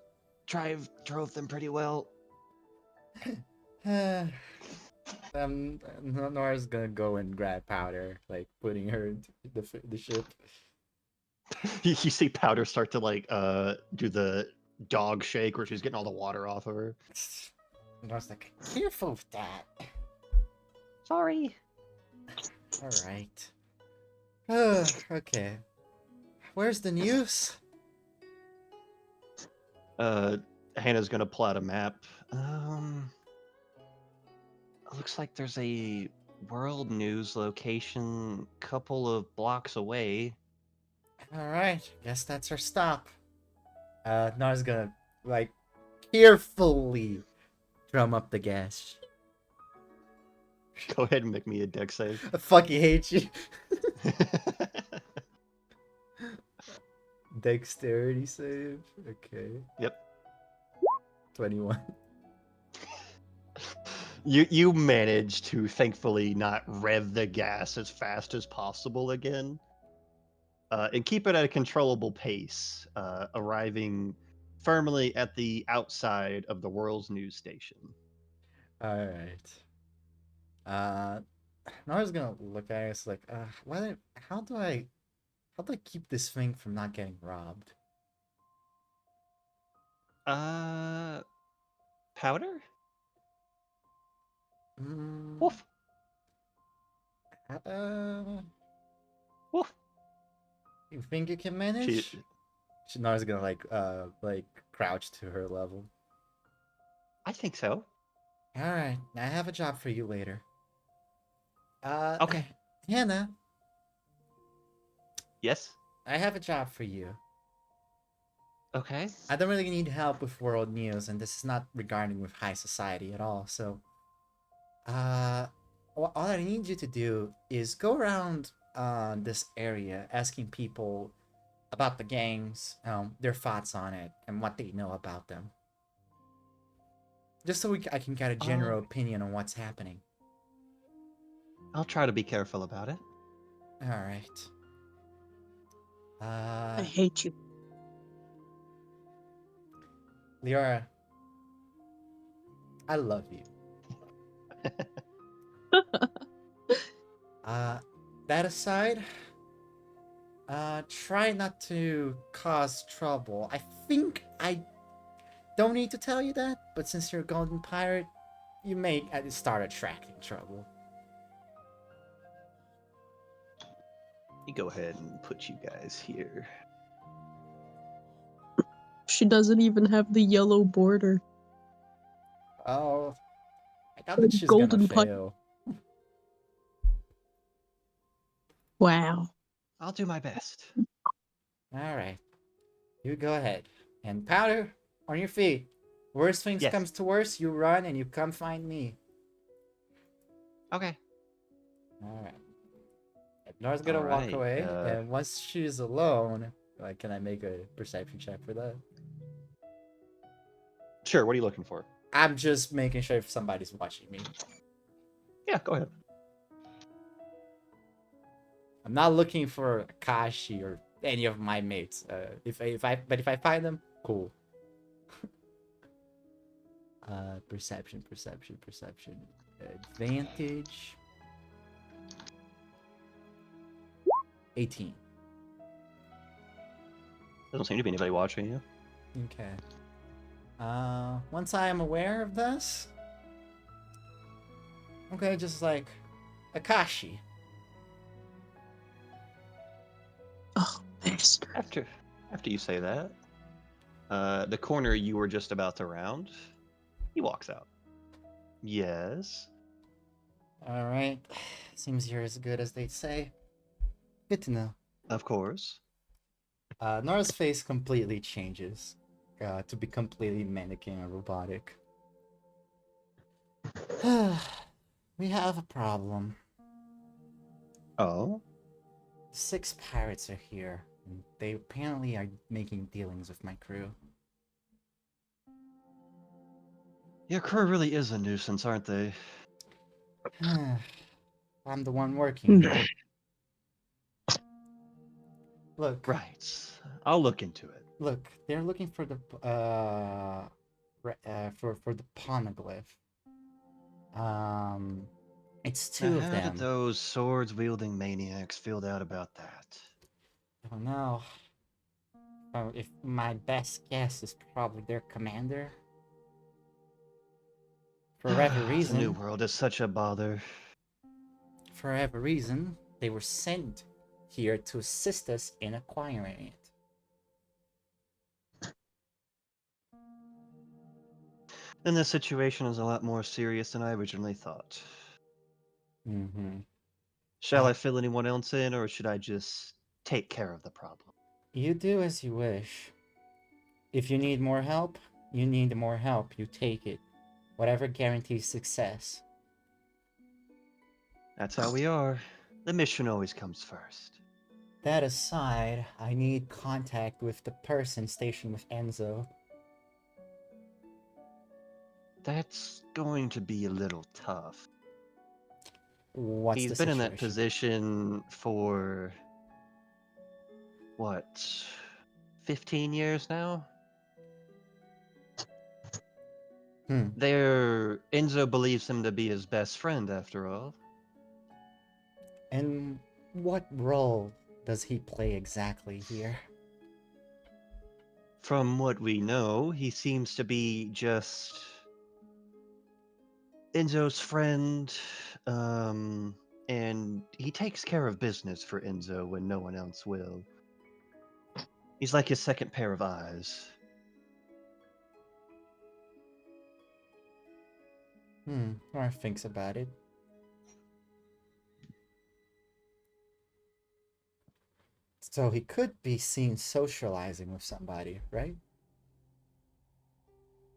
drove them pretty well. Nora's gonna go and grab Powder, like putting her into the ship. You see Powder start to like do the dog shake where she's getting all the water off of her. Nora's like, careful with that. Sorry. All right. Okay. Where's the news? Hannah's gonna pull out a map. Looks like there's a world news location couple of blocks away. All right. Guess that's our stop. Nora's gonna like carefully drum up the gas. Go ahead and make me a deck save. I fucking hate you. Dexterity save. Okay. Yep. 21. You manage to thankfully not rev the gas as fast as possible again, and keep it at a controllable pace, arriving firmly at the outside of the world's news station. All right. Nora's gonna look at us like, how do I keep this thing from not getting robbed? Powder? Mm, Woof. uh, Woof. you think you can manage? Nora's gonna like crouch to her level. I think so. All right, I have a job for you later. Okay. Hannah, Yes. I have a job for you. Okay. I don't really need help with world news, and this is not regarding with high society at all. So, all I need you to do is go around this area asking people about the games, their thoughts on it, and what they know about them. Just so I can get a general opinion on what's happening. I'll try to be careful about it. All right. I hate you. Leora, I love you. that aside, try not to cause trouble. I think I don't need to tell you that, but since you're a golden pirate, you may start attracting trouble. You go ahead and put you guys here. She doesn't even have the yellow border. Oh, I thought that she's Golden gonna pi- fail. Wow. I'll do my best. Alright. You go ahead. And Powder, on your feet. Worst things Yes. comes to worst, you run and you come find me. Okay. Alright. Nora's gonna walk Alright, away, and once she's alone, like, can I make a perception check for that? Sure, what are you looking for? I'm just making sure if somebody's watching me. Yeah, go ahead. I'm not looking for Akashi or any of my mates. If I find them, cool. Perception. Advantage. 18. Doesn't seem to be anybody watching you. Okay. Once I am aware of this, okay, just like Akashi. Oh, bastard. After you say that, the corner you were just about to round, he walks out. Yes. All right. Seems you're as good as they say. Good to know. Of course. Nora's face completely changes to be completely mannequin and robotic. We have a problem. Oh? 6 pirates are here, and they apparently are making dealings with my crew. Your crew really is a nuisance, aren't they? I'm the one working here. Look, Right. I'll look into it. look, they're looking for the for the poneglyph. It's 2 of How them. did those swords-wielding maniacs feel out about that? I don't know. If my best guess is probably their commander. For whatever The New reason, World is such a bother. for whatever reason, they were sent here to assist us in acquiring it. Then this situation is a lot more serious than I originally thought. Mm-hmm. Shall I fill anyone else in, or should I just take care of the problem? You do as you wish. If you need more help, you need more help. You take it. Whatever guarantees success. That's how we are. The mission always comes first. That aside, I need contact with the person stationed with Enzo. That's going to be a little tough. What's He's the been in situation? that position for, what, 15 years now? Enzo believes him to be his best friend, after all. And what role does he play exactly here? From what we know, he seems to be just Enzo's friend, and he takes care of business for Enzo when no one else will. He's like his second pair of eyes. Nora thinks about it. So he could be seen socializing with somebody, right?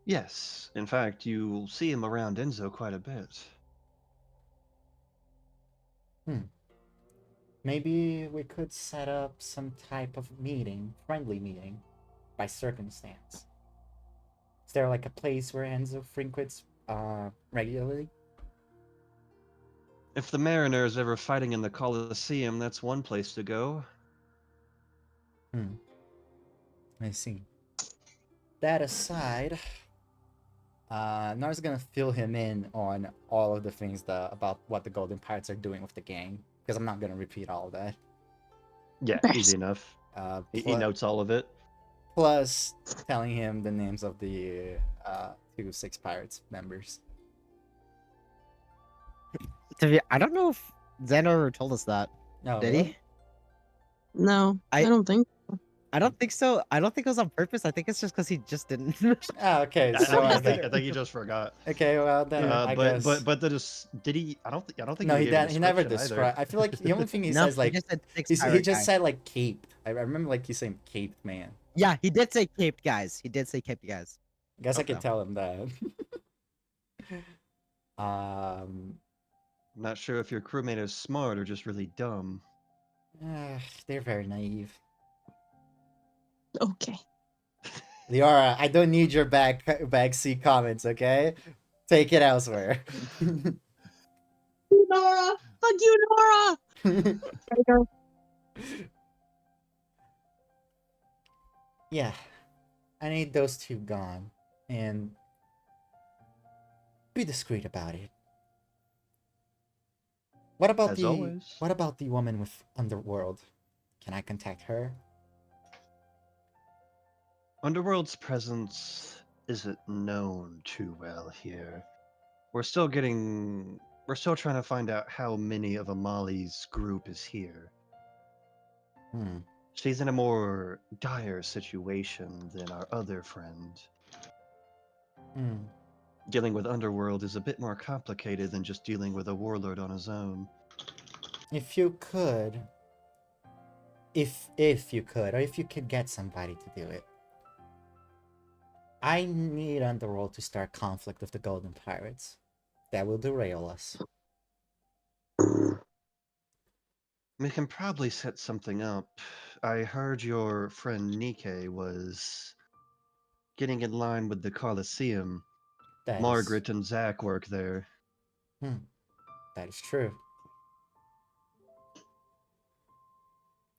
Yes, in fact, you'll see him around Enzo quite a bit. Maybe we could set up some type of meeting, friendly meeting, by circumstance. Is there like a place where Enzo frequents regularly? If the Mariners ever fighting in the Colosseum, that's one place to go. I see. That aside, Nara's gonna fill him in on all of the things about what the Golden Pirates are doing with the gang. because I'm not gonna repeat all of that. Yeah, Best. easy enough. He Plu- notes all of it. plus telling him the names of the 2 Six Pirates members. I don't know if Xander ever told us that. No, Did really? he? No, I I- don't think. I don't think so. I don't think it was on purpose. I think it's just because he just didn't. Ah, okay, I, so I, I I think guess. I think he just forgot. Okay, well then I guess. But did he? I don't think. No, he he gave a did. He never description described. either. I feel like the only thing he No, says like he just said six he pirate just guy. said like caped. I remember like he saying caped man. Yeah, he did say caped guys. He did say caped guys. Guess I could Okay. tell him that. I'm not sure if your crewmate is smart or just really dumb. They're very naive. Okay. Liara, I don't need your backseat comments, okay? Take it elsewhere. Nora! Fuck you, Nora! Yeah, I need those 2 gone, and be discreet about it. What about As always. What about the woman with Underworld? Can I contact her? Underworld's presence isn't known too well here. We're still trying to find out how many of Amali's group is here. Hmm. She's in a more dire situation than our other friend. Hmm. Dealing with Underworld is a bit more complicated than just dealing with a warlord on his own. If you could, if you could, or if you could get somebody to do it, I need Underworld to start conflict with the Golden Pirates. That will derail us. We can probably set something up. I heard your friend Nike was getting in line with the Colosseum. That is- Margaret and Zach work there. that is true.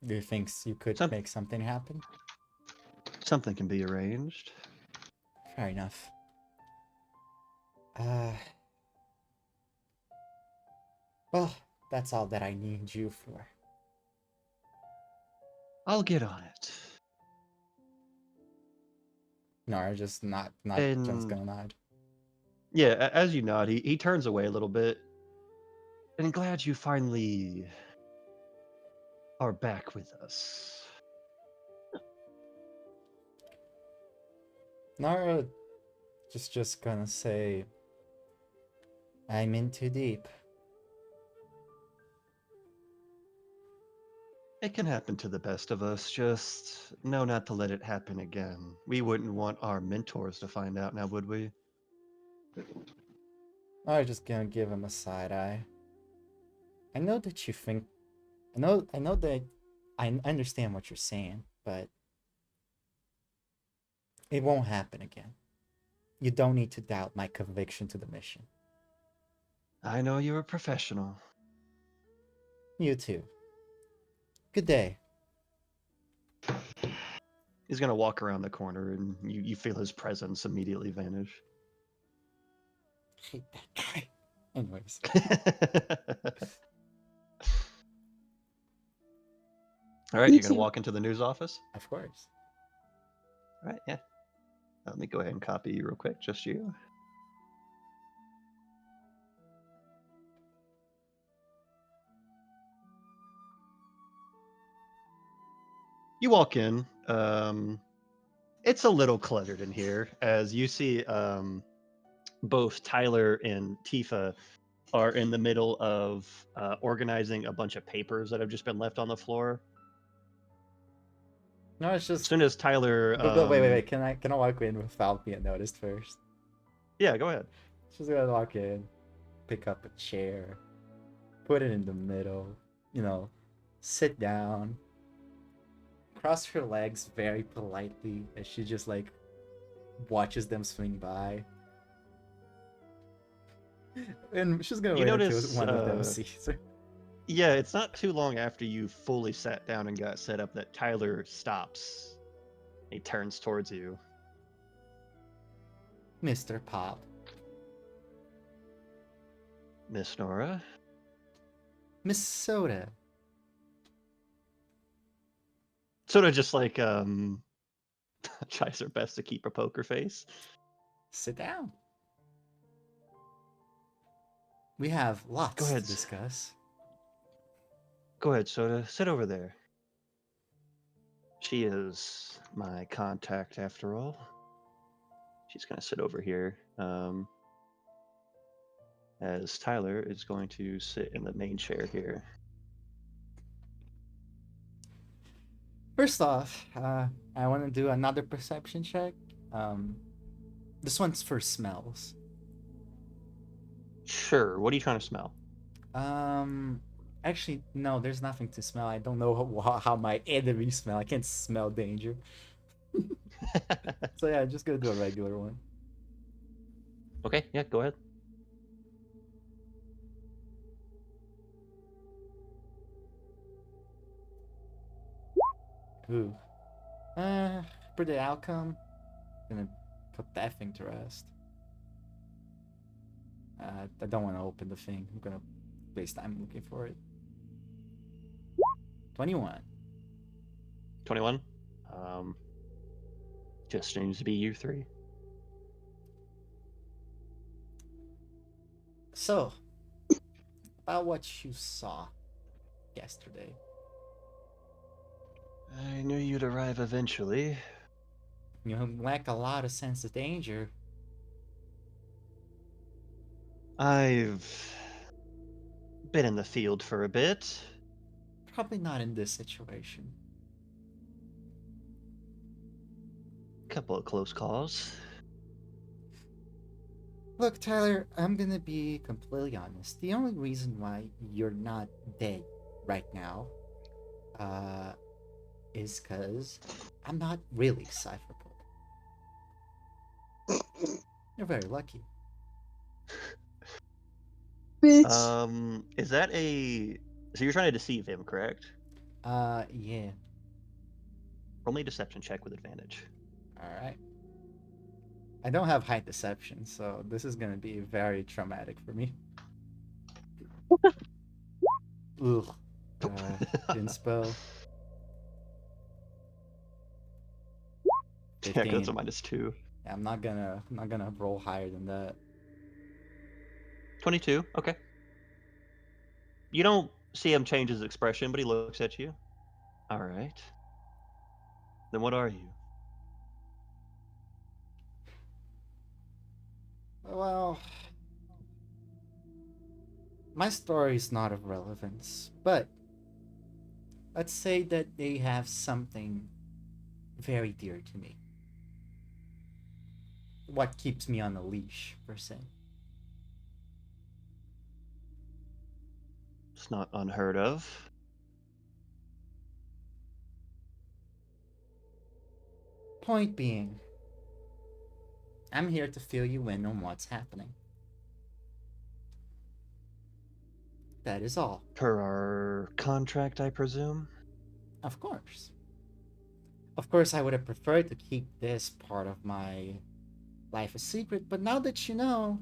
Do you think you could Some- make something happen? Something can be arranged. Fair enough. Well, that's all that I need you for. I'll get on it. No, just not just And- gonna nod. Yeah, as you nod, he turns away a little bit. And glad you finally are back with us. Nara just gonna say, I'm in too deep. It can happen to the best of us, just know not to let it happen again. We wouldn't want our mentors to find out now, would we? I'm just gonna give him a side eye. I know that you think, I know that I understand what you're saying, but it won't happen again. You don't need to doubt my conviction to the mission. I know you're a professional. You too. Good day. He's gonna walk around the corner and you feel his presence immediately vanish. Hate that guy. Anyways. Alright, Me you're gonna too. walk into the news office? Of course. Alright, yeah. Let me go ahead and copy you real quick, just you. You walk in. It's a little cluttered in here, as you see both Tyler and Tifa are in the middle of organizing a bunch of papers that have just been left on the floor. No, it's As just. soon as Tyler, Wait. Can I walk in without being noticed first? Yeah, go ahead. Just gonna walk in, pick up a chair, put it in the middle, sit down, cross her legs very politely as she just like watches them swing by. And she's gonna You wait notice, until one of them sees her. Yeah, it's not too long after you fully sat down and got set up that Tyler stops. He turns towards you. Mr. Pop. Miss Nora, Miss Soda. Sort of just like tries her best to keep a poker face. Sit down. We have lots ahead. to discuss. Go ahead, Soda. Sit over there. She is my contact after all. She's gonna sit over here. As Tyler is going to sit in the main chair here. First off, I want to do another perception check. This one's for smells. Sure. What are you trying to smell? Actually, no, there's nothing to smell. I don't know how my enemies smell. I can't smell danger. So yeah, I'm just gonna do a regular one. Okay, yeah, go ahead. Ooh. For the outcome, gonna put that thing to rest. I don't want to open the thing. I'm gonna waste time looking for it. 21. 21. Just seems to be you three. So, about what you saw yesterday. I knew you'd arrive eventually. You lack a lot of sense of danger. I've been in the field for a bit. Probably not in this situation. Couple of close calls. Look, Tyler, I'm gonna be completely honest. The only reason why you're not dead right now, is because I'm not really decipherable. You're very lucky. Bitch. Is that a... So you're trying to deceive him, correct? Yeah. Roll me a deception check with advantage. Alright. I don't have high deception, so this is gonna be very traumatic for me. Ugh. Inspo. Yeah, 'cause that's 15. a -2. Yeah, I'm not gonna roll higher than that. 22, okay. You don't see him change his expression, but he looks at you. Alright. Then what are you? Well, my story is not of relevance, but let's say that they have something very dear to me. What keeps me on a leash, per se. It's not unheard of. Point being, I'm here to fill you in on what's happening. That is all. Per our contract, I presume? Of course. Of course, I would have preferred to keep this part of my life a secret, but now that you know,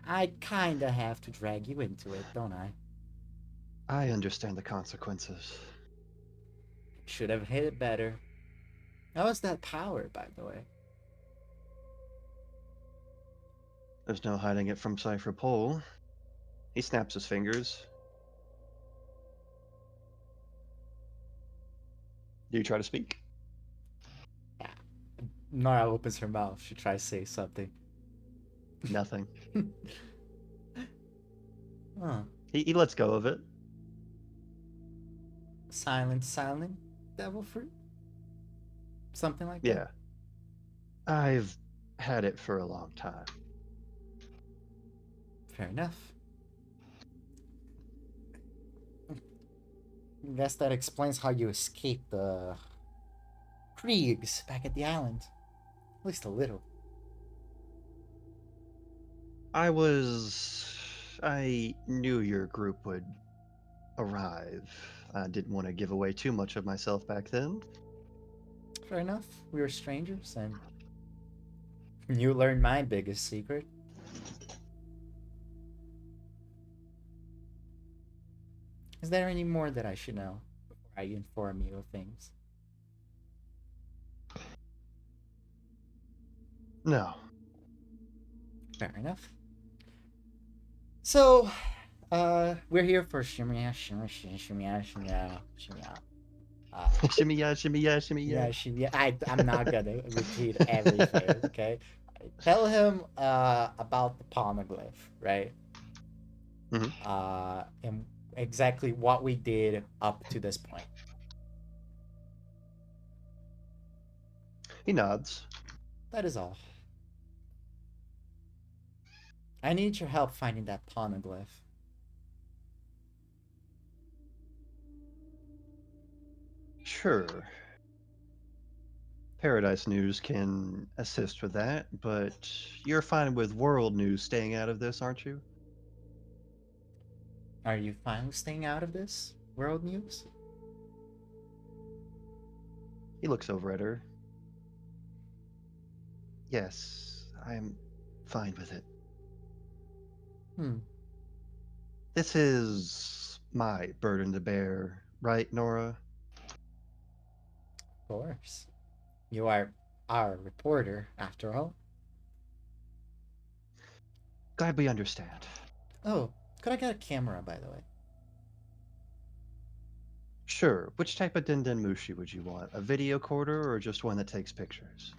I kinda have to drag you into it, don't I? I understand the consequences. Should have hit it better. How is that power, by the way? There's no hiding it from Cypher Pole. He snaps his fingers. Do you try to speak? Yeah. Nora opens her mouth. She tries to say something. Nothing. Huh. He lets go of it. Silent devil fruit? Something like that? Yeah. I've had it for a long time. Fair enough. I guess that explains how you escaped the Kriegs back at the island. At least a little. I knew your group would arrive. I didn't want to give away too much of myself back then. Fair enough. We were strangers, and you learned my biggest secret. Is there any more that I should know before I inform you of things? No. Fair enough. So, we're here for shimmy, shimmy, shimmy, shimmy, shimmy, shimmy. Shimmy yeah, shimmy yeah, shimmy yeah. Yeah, shimmy. I'm not gonna repeat everything. Okay. Tell him about the poneglyph, right? Mhm. And exactly what we did up to this point. He nods. That is all. I need your help finding that poneglyph. Sure. Paradise News can assist with that, but you're fine with World News staying out of this, aren't you? Are you fine with staying out of this world news? He looks over at her. Yes, I'm fine with it. This is my burden to bear, right, Nora? Of course. You are our reporter, after all. Glad we understand. Oh, could I get a camera, by the way? Sure. Which type of Denden Mushi would you want? A video recorder or just one that takes pictures?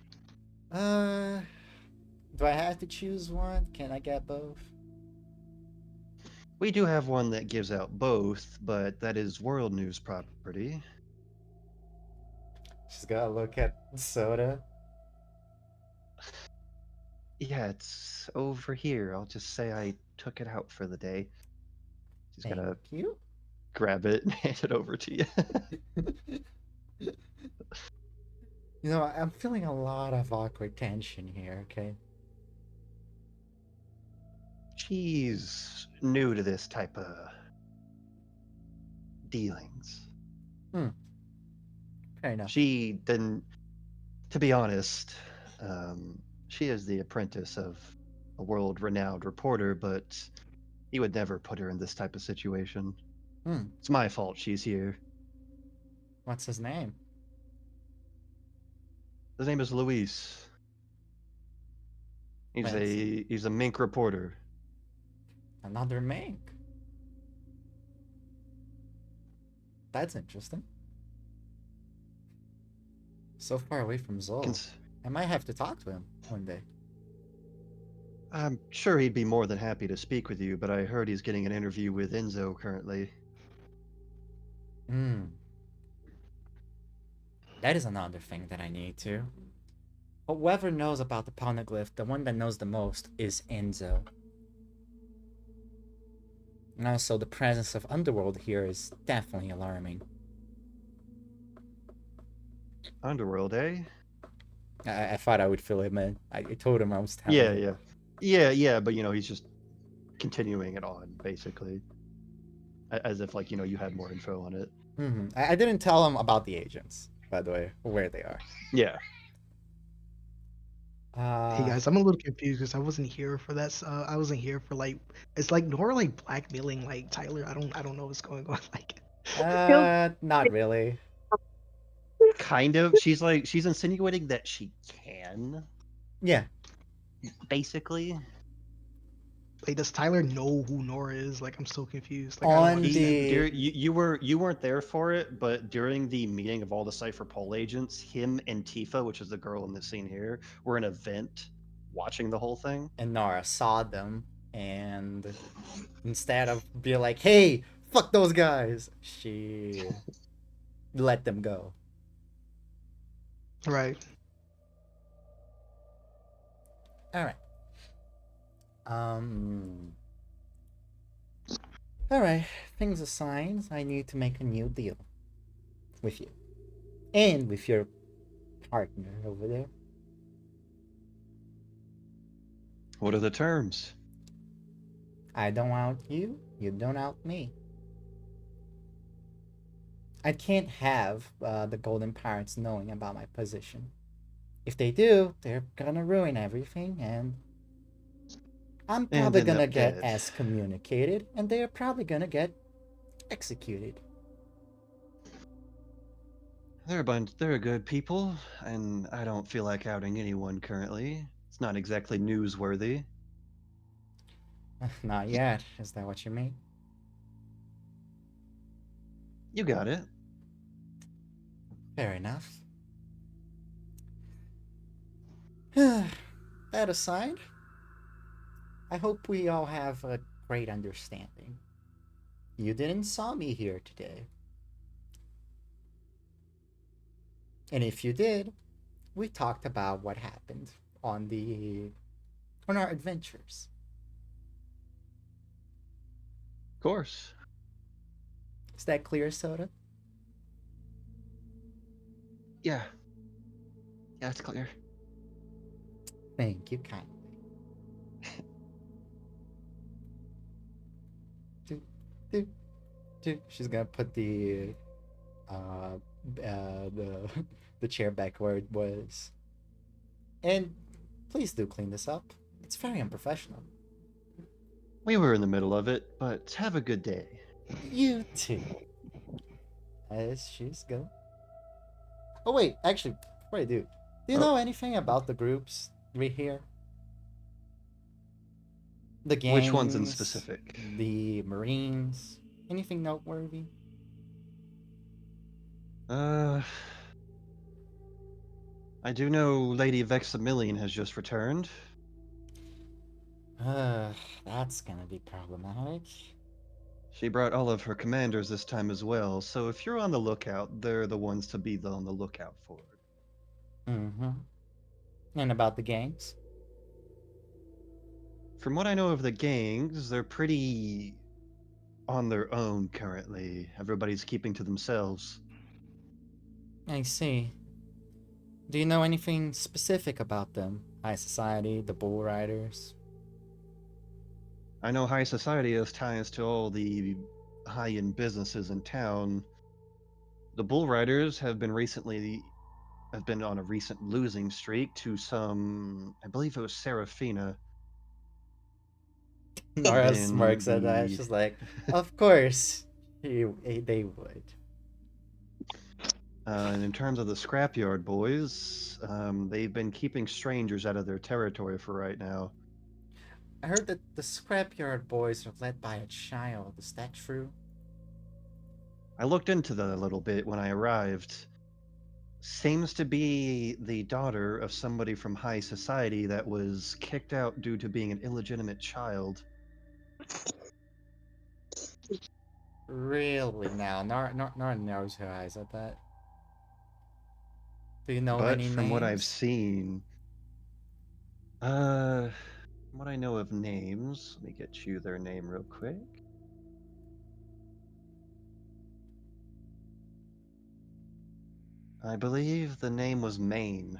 Do I have to choose one? Can I get both? We do have one that gives out both, but that is World News property. She's gotta look at soda. Yeah, it's over here. I'll just say I took it out for the day. She's Thank gonna you. grab it and hand it over to you. You know, I'm feeling a lot of awkward tension here, okay? She's new to this type of dealings. Fair enough. She didn't, to be honest, she is the apprentice of a world-renowned reporter, but he would never put her in this type of situation. It's my fault she's here. What's his name? His name is Luis. Fancy. He's a mink reporter. Another mink. That's interesting. So far away from Zol. Cons- I might have to talk to him one day. I'm sure he'd be more than happy to speak with you, but I heard he's getting an interview with Enzo currently. That is another thing that I need to. But whoever knows about the poneglyph, the one that knows the most is Enzo. And also, the presence of Underworld here is definitely alarming. Underworld, eh? I thought I would fill him in. I told him I was telling him. Yeah, but he's just continuing it on, basically. As if, you had more info on it. I didn't tell him about the agents, by the way, or where they are. Yeah. Hey guys, I'm a little confused because I wasn't here for that. I wasn't here for it's like Nora blackmailing Tyler. I don't know what's going on. Not really. Kind of. She's insinuating that she can, Yeah. basically. Does Tyler know who Nora is? I'm so confused. On I the- You weren't there for it, but during the meeting of all the Cypher Pole agents, him and Tifa, which is the girl in the scene here, were in a vent watching the whole thing. And Nora saw them, and instead of being like, "Hey, fuck those guys," she let them go. Right. All right. All right. Things aside, I need to make a new deal with you and with your partner over there. What are the terms? I don't out you, you don't out me. I can't have the Golden Pirates knowing about my position. If they do, they're gonna ruin everything, and I'm probably end gonna up get dead. excommunicated, and they're probably gonna get executed. They're good people, and I don't feel like outing anyone currently. It's not exactly newsworthy. Not yet. Is that what you mean? You got it. Fair enough. That aside, I hope we all have a great understanding. You didn't saw me here today. And if you did, we talked about what happened on our adventures. Of course. Is that clear, Soda? Yeah. Yeah, it's clear. Thank you kindly. do, do, do. She's gonna put the the chair back where it was. And please do clean this up. It's very unprofessional. We were in the middle of it, but have a good day. You too. As she's go. Oh wait, actually, before I do you know anything about the groups right here? The gangs, Which ones in specific? the Marines. Anything noteworthy? I do know Lady Vexamillion has just returned. That's gonna be problematic. She brought all of her commanders this time as well, so if you're on the lookout, they're the ones to be on the lookout for. Mm-hmm. And about the gangs? From what I know of the gangs, they're pretty on their own currently. Everybody's keeping to themselves. I see. Do you know anything specific about them? High Society, the Bull Riders? I know high society has ties to all the high-end businesses in town. The Bull Riders have been on a recent losing streak to some, I believe it was Serafina. Nora Then smirks at that. She's like, of course, they would. And in terms of the Scrapyard Boys, they've been keeping strangers out of their territory for right now. I heard that the Scrapyard Boys are led by a child. Is that true? I looked into that a little bit when I arrived. Seems to be the daughter of somebody from high society that was kicked out due to being an illegitimate child. Really? Now, Nora knows her eyes at that. Do you know But any from what I've names? seen, what I know of names, let me get you their name real quick. I believe the name was Maine.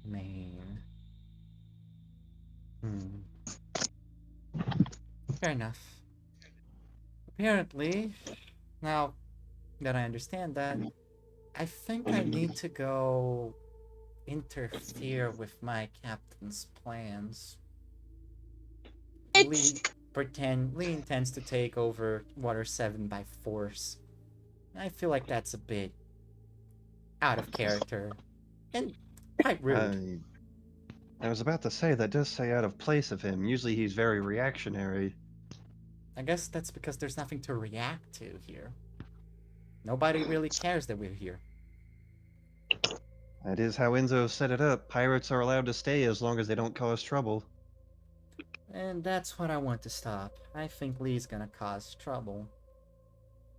Maine. Hmm. Fair enough. Apparently, now that I understand that, I think I need to go interfere with my captain's plans. Lee intends to take over Water 7 by force. I feel like that's a bit out of character and quite rude. I was about to say that does say out of place of him. Usually he's very reactionary. I guess that's because there's nothing to react to here. Nobody really cares that we're here. That is how Enzo set it up. Pirates are allowed to stay as long as they don't cause trouble. And that's what I want to stop. I think Lee's gonna cause trouble.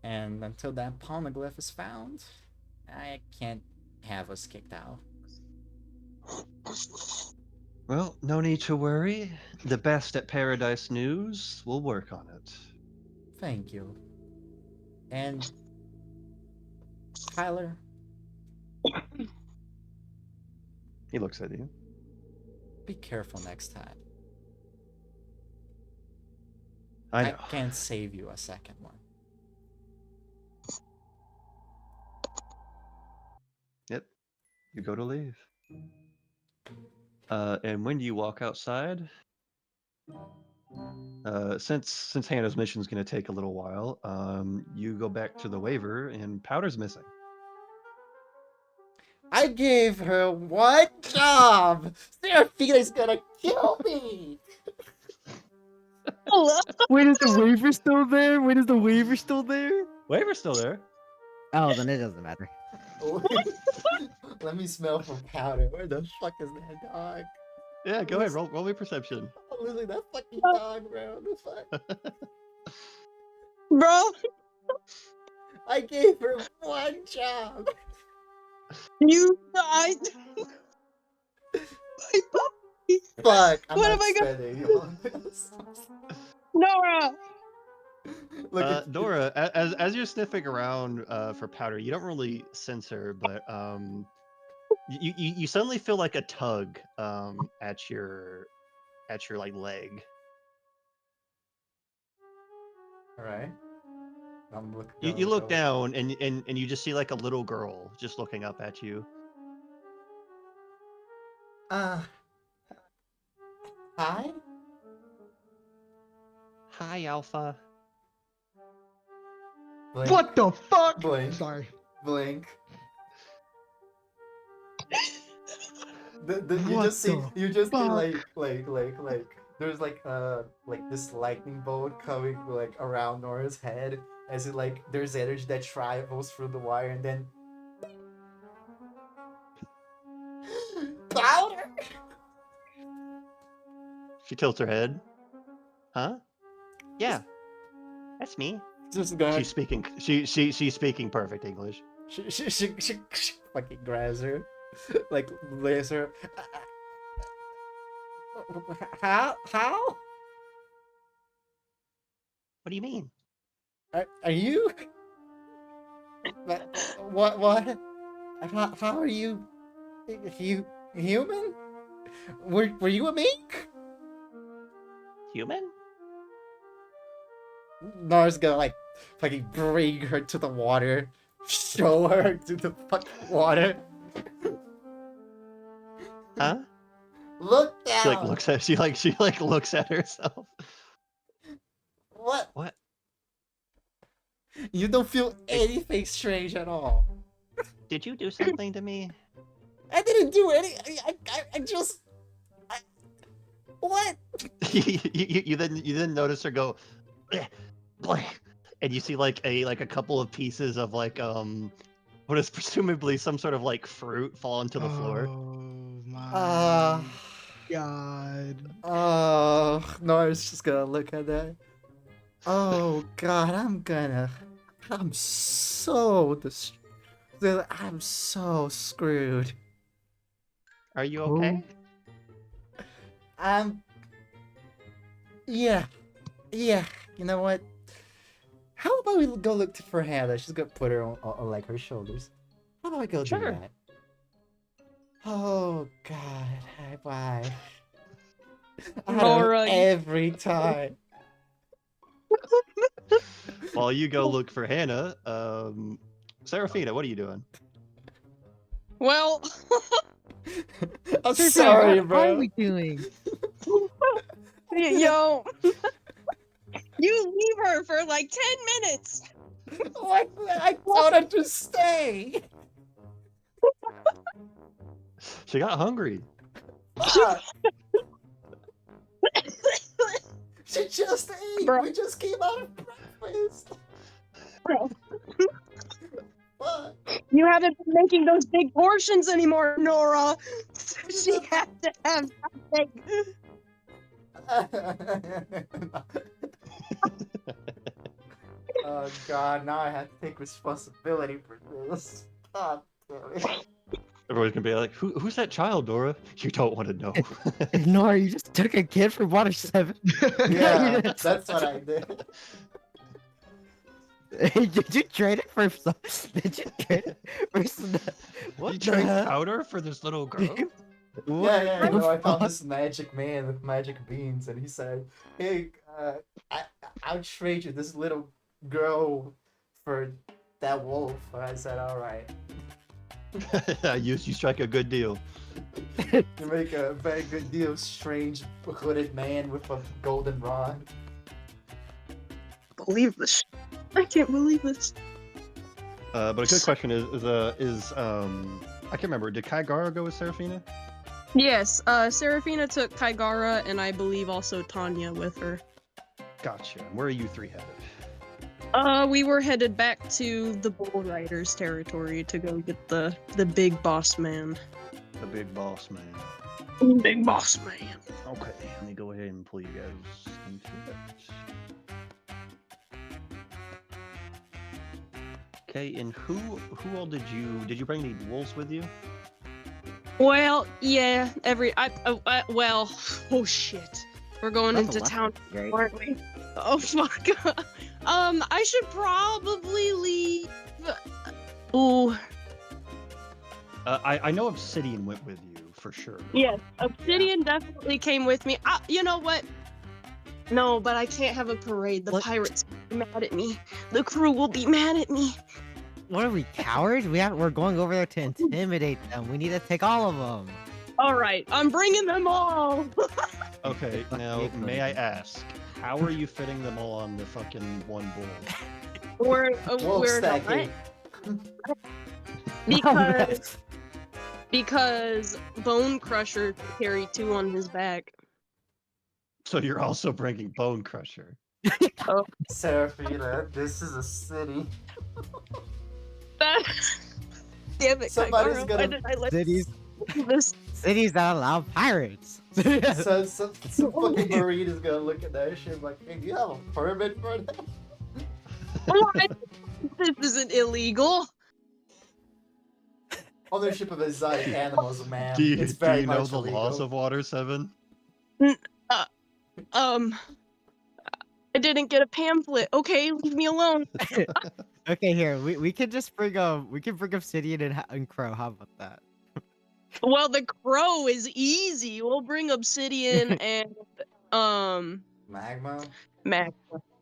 And until that poneglyph is found, I can't have us kicked out. Well, no need to worry. The best at Paradise News will work on it. Thank you. And Tyler, He looks at you. be careful next time. I I know. can't save you a second one. Yep. You go to leave. And when you walk outside, Since Hannah's mission is going to take a little while, you go back to the waiver, and Powder's missing. I gave her one job. Serafina's gonna kill me. Wait, is the waiver still there? Wait, is the waiver still there? Waiver's still there. Oh, then it doesn't matter. Let me smell for Powder. Where the fuck is that dog? Yeah, go ahead. Roll me perception. I'm losing that fucking dog, bro. What the fuck? Bro, I gave her one job. you died. My puppy. Fuck. I'm What not am I gonna- spending on this. Nora. Look at Dora, as you're sniffing around for Powder, you don't really sense her, but you suddenly feel like a tug at your like leg. All right. I'm looking. You look down and you just see like a little girl just looking up at you. Hi. Hi, Alpha. Blink. What the fuck? Blink. Sorry. Blink. You What just see fuck? like there's like this lightning bolt coming like around Nora's head as it like there's energy that travels through the wire and then Powder. She tilts her head. Huh? Yeah, that's me. Just gonna She's speaking. She's speaking perfect English. she fucking grabs her, like lays her. How? What do you mean? Are you? What? How are you? Human? Were you a mink? Human? Nara's gonna like fucking bring her to the water, show her to the fucking water. Huh? Look down. She like looks at. She looks at herself. What? What? You don't feel anything strange at all. Did you do something to me? I didn't do any. I just. What? you then notice her go, "Bleh, bleh," and you see like a couple of pieces of like what is presumably some sort of like fruit fall into the floor. Oh my Uh, god. Oh, Nora's just gonna look at that. Oh God, I'm so screwed. Are you okay? Yeah. You know what? How about we go look for Hannah? She's gonna put her on like her shoulders. How about we go do Sure. that? Oh God, bye. Nora, you- Every time. While you go look for Hannah, Serafina, what are you doing? Well, I'm Serafina, sorry, what are bro. we doing? yo, you leave her for like 10 minutes. What? I told her to stay. She got hungry. Fuck. She just ate. Bro. We just came out of breakfast. Bro, Fuck. you haven't been making those big portions anymore, Nora. So she has to have something. Oh God! Now I have to take responsibility for this. God damn it. Everyone's gonna be like, "Who's that child, Dora?" You don't want to know. Nora, you just took a kid from Water 7. Yeah, that's what I did. Did you trade it for some? Did you trade it for some? What You the trade heck? powder for this little girl? Yeah. the You know, I found fuck? this magic man with magic beans, and he said, "Hey, I'll trade you this little girl for that wolf." And I said, "All right." you strike a good deal. You make a very good deal, strange hooded man with a golden rod. believe this. I can't believe this. But a good question is I can't remember. Did Kaigara go with Seraphina? Yes, Seraphina took Kaigara and I believe also Tanya with her. Gotcha. Where are you three headed? We were headed back to the Bull Riders territory to go get the big boss man. The big boss man. Big boss man. Okay, let me go ahead and pull you guys into it. Okay, and who all did you bring any wolves with you? Well, yeah, well, oh shit. We're going That's into a lot, town, right? aren't we? Oh fuck. I should probably leave. Ooh, I know Obsidian went with you for sure. yes, Obsidian definitely came with me. You know what? No, but I can't have a parade. The What? pirates will be mad at me. The crew will be mad at me. What are we, cowards? We're going over there to intimidate them. We need to take all of them. All right, I'm bringing them all. Okay, now may I ask, how are you fitting them all on the fucking one bull? we're Wolf we're not, stacking. because Bone Crusher carried 2 on his back. So you're also bringing Bone Crusher. Seraphina, this is a city. That. Damn it, Somebody's Kaigara, gonna- why did I let Cities, this? cities that allow pirates. So some fucking marine is gonna look at that shit like, hey, do you have a permit for that? What? This isn't illegal. Ownership of exotic animals, man. Do you, it's do very you know much the illegal. laws of Water 7? I didn't get a pamphlet. Okay, leave me alone. Okay, here we can just bring Obsidian and Crow. How about that? Well, the crow is easy. We'll bring Obsidian and Magma? magma.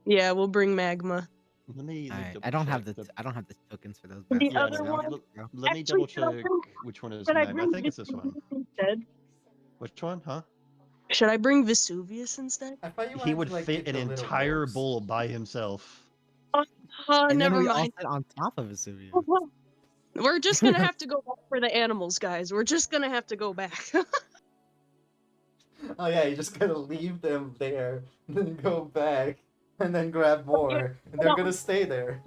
Yeah, we'll bring magma. Let me Alright, double I don't have check the tokens for those. The bastards. other no, one. Let me Actually, double should I check bring- which one is Should I Magma. bring I think it's this one. Vesuvius instead? Which one, huh? Should I bring Vesuvius instead? I thought you He wanted would to, like, fit get an the little entire wolves. bull by himself. And then Never we all mind. sit on top of Vesuvius. We're just gonna have to go back for the animals, guys. We're just gonna have to go back. Oh yeah, you're just gonna leave them there, and then go back, and then grab more, and they're gonna stay there.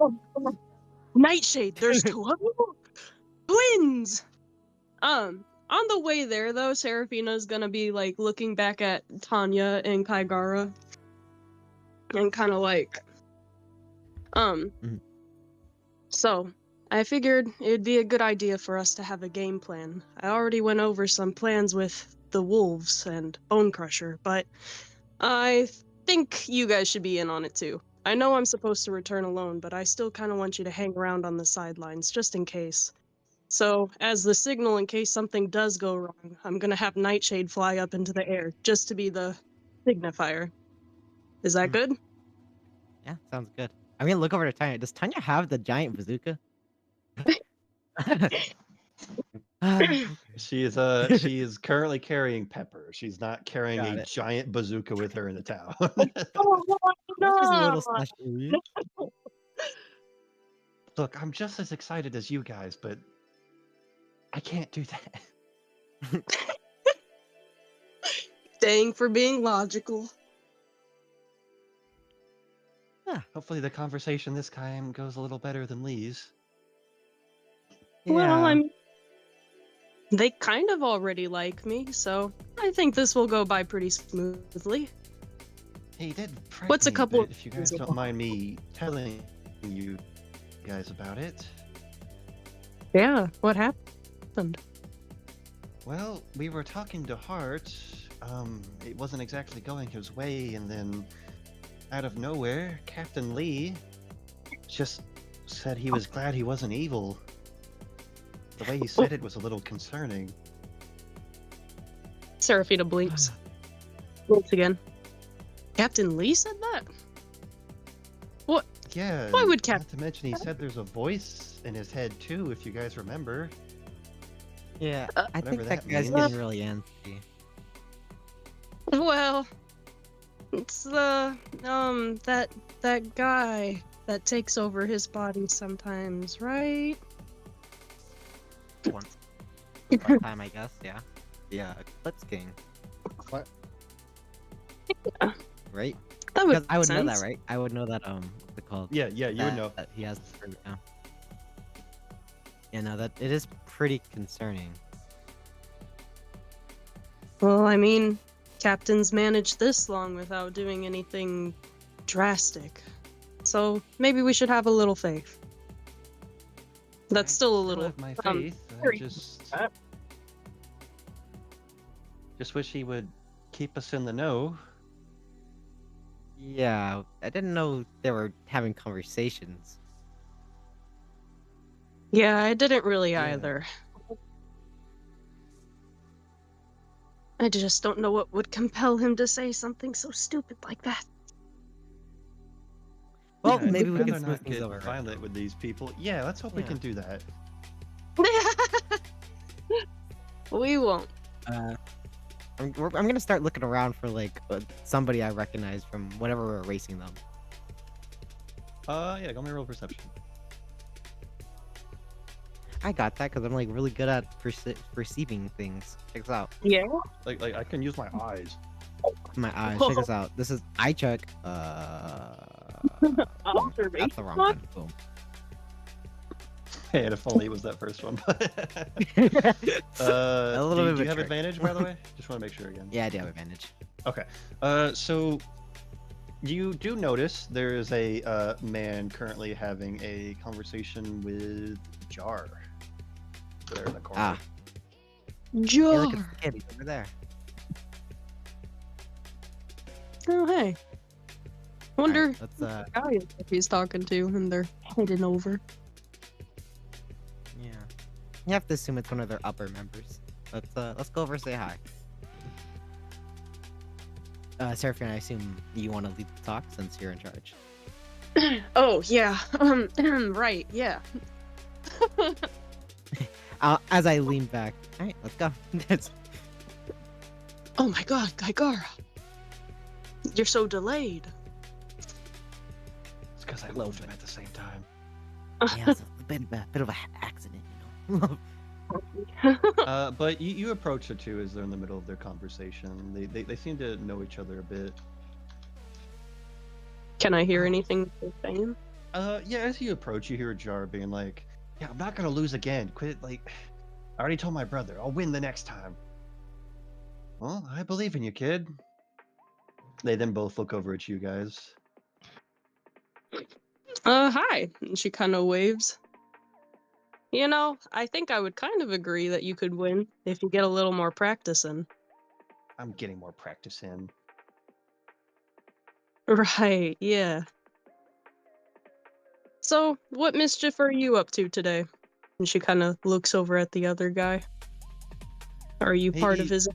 Nightshade, there's 2 of them. Twins. On the way there though, Seraphina's gonna be like looking back at Tanya and Kaigara, and kind of like, So I figured it'd be a good idea for us to have a game plan. I already went over some plans with the wolves and Bone Crusher, but I think you guys should be in on it too. I know I'm supposed to return alone, but I still kind of want you to hang around on the sidelines just in case. So, as the signal in case something does go wrong, I'm gonna have Nightshade fly up into the air just to be the signifier. Is that good? Yeah, sounds good. I'm gonna look over to Tanya. Does Tanya have the giant bazooka? Okay. She is currently carrying Pepper. She's not carrying Got a it. giant bazooka with her in the town. Oh, That's just a little no! slash ooey. Look, I'm just as excited as you guys, but I can't do that. Dang for being logical. Hopefully the conversation this time goes a little better than Lee's. Well, Yeah. they kind of already like me, so I think this will go by pretty smoothly. He did prep What's a me couple bit, if you guys things don't mind me telling you guys about it. Yeah, what happened? Well, we were talking to Hart. It wasn't exactly going his way, and then out of nowhere, Captain Lee just said he was glad he wasn't evil. The way he said it was a little concerning. Seraphina blinks. Once again. Captain Lee said that? Yeah. Why would Not to mention he said there's a voice in his head too, if you guys remember. Yeah, I Whatever think that that guy's means. getting really antsy. Well, It's that guy that takes over his body sometimes, right? One time, I guess. Yeah. Yeah. Eclipse King. What? Yeah. Right? That would Because I would make know that, sense. right? I would know that. What's it called? Yeah, you would That- know. that he has the fruit now. Yeah, no, that it is pretty concerning. Well, I mean, Captain's managed this long without doing anything drastic. So maybe we should have a little faith. That's still a Still little. have my um, faith. I very- just wish he would keep us in the know. Yeah, I didn't know they were having conversations. Yeah, I didn't really Yeah. either. I just don't know what would compel him to say something so stupid like that. Well, Yeah, I'd maybe we can rather smooth not things get over. Right? violent with these people. Yeah, let's hope we Yeah. can do that. We won't. I'm gonna start looking around for like somebody I recognize from whenever we're racing them. Yeah, go me roll perception. I got that because I'm like really good at perceiving things. Check this out. Yeah. Like I can use my eyes. My eyes. Check this out. This is eye check. Observation. That's the wrong one. Boom. Hey, and if only it was that first one. A little do bit of you a have trick. advantage, by the way? Just want to make sure again. Yeah, I do have advantage. Okay. So you do notice there is a man currently having a conversation with Jar. There in the corner. Ah, hey, Jar. look, it's the kid. He's over there. Oh, hey. Wonder Alright, let's guy is if he's talking to, and they're heading over. yeah. You have to assume it's one of their upper members. Let's go over and say hi. Seraphine, I assume you want to lead the talk since you're in charge. Oh yeah. Right. Yeah. As I lean back. All right, let's go. That's- Oh my God, Gaigara. You're so delayed. It's because I loved him at the same time. yeah, it's a bit of an accident, you know. But you approach the two as they're in the middle of their conversation. They seem to know each other a bit. Can I hear anything they're saying? Yeah, as you approach, you hear Jar being like, "Yeah, I'm not gonna lose again. Quit, like, I already told my brother. I'll win the next time." Well, I believe in you, kid. They then both look over at you guys. Hi. And she kind of waves. You know, I think I would kind of agree that you could win if you get a little more practice in. I'm getting more practice in. Right, yeah. So, what mischief are you up to today? And she kind of looks over at the other guy. Are you part of He- his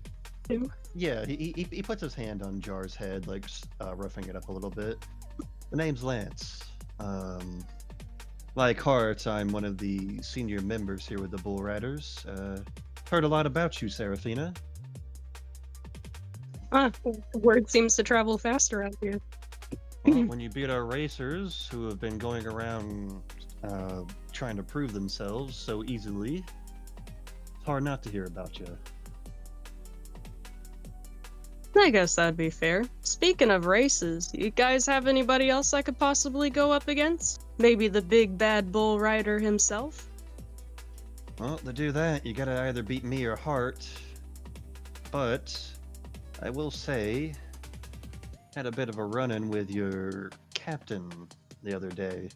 too? Yeah, he puts his hand on Jar's head, like roughing it up a little bit. The name's Lance. Like Hart, I'm one of the senior members here with the Bull Riders. Heard a lot about you, Seraphina. Word seems to travel faster out here. Well, when you beat our racers, who have been going around trying to prove themselves so easily, it's hard not to hear about you. I guess that'd be fair. Speaking of races, you guys have anybody else I could possibly go up against? Maybe the big bad bull rider himself? Well, to do that, you gotta either beat me or Hart. But I will say, had a bit of a run-in with your captain the other day.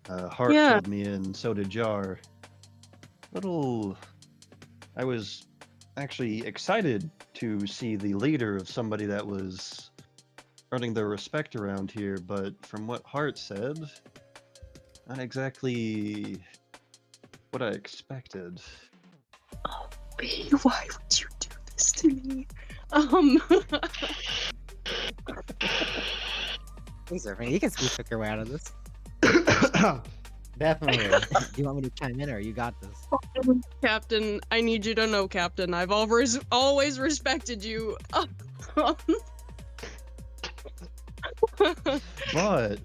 Hart Yeah. filled me in, so did Jar. I was actually excited to see the leader of somebody that was earning their respect around here, but from what Hart said, not exactly what I expected. Why would you do this to me? Hey, Seraphine, you can scoop your way out of this. Definitely. Do you want me to chime in or you got this? Captain, I need you to know, Captain, I've always respected you. What?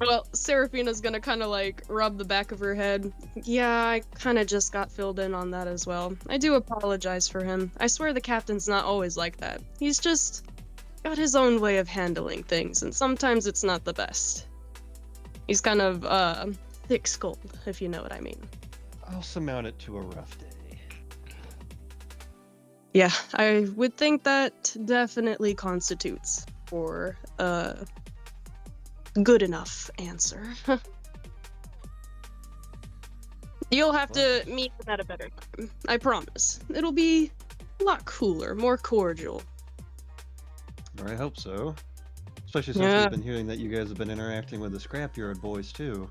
Well, Seraphina's gonna kind of like rub the back of her head. Yeah, I kind of just got filled in on that as well. I do apologize for him. I swear the captain's not always like that. He's just got his own way of handling things, and sometimes it's not the best. He's kind of, thick-skulled, if you know what I mean. I'll surmount it to a rough day. Yeah, I would think that definitely constitutes for a good enough answer. You'll have to meet him at a better time. I promise. It'll be a lot cooler, more cordial. Or I hope so. Especially since Yeah. we've been hearing that you guys have been interacting with the Scrapyard boys too.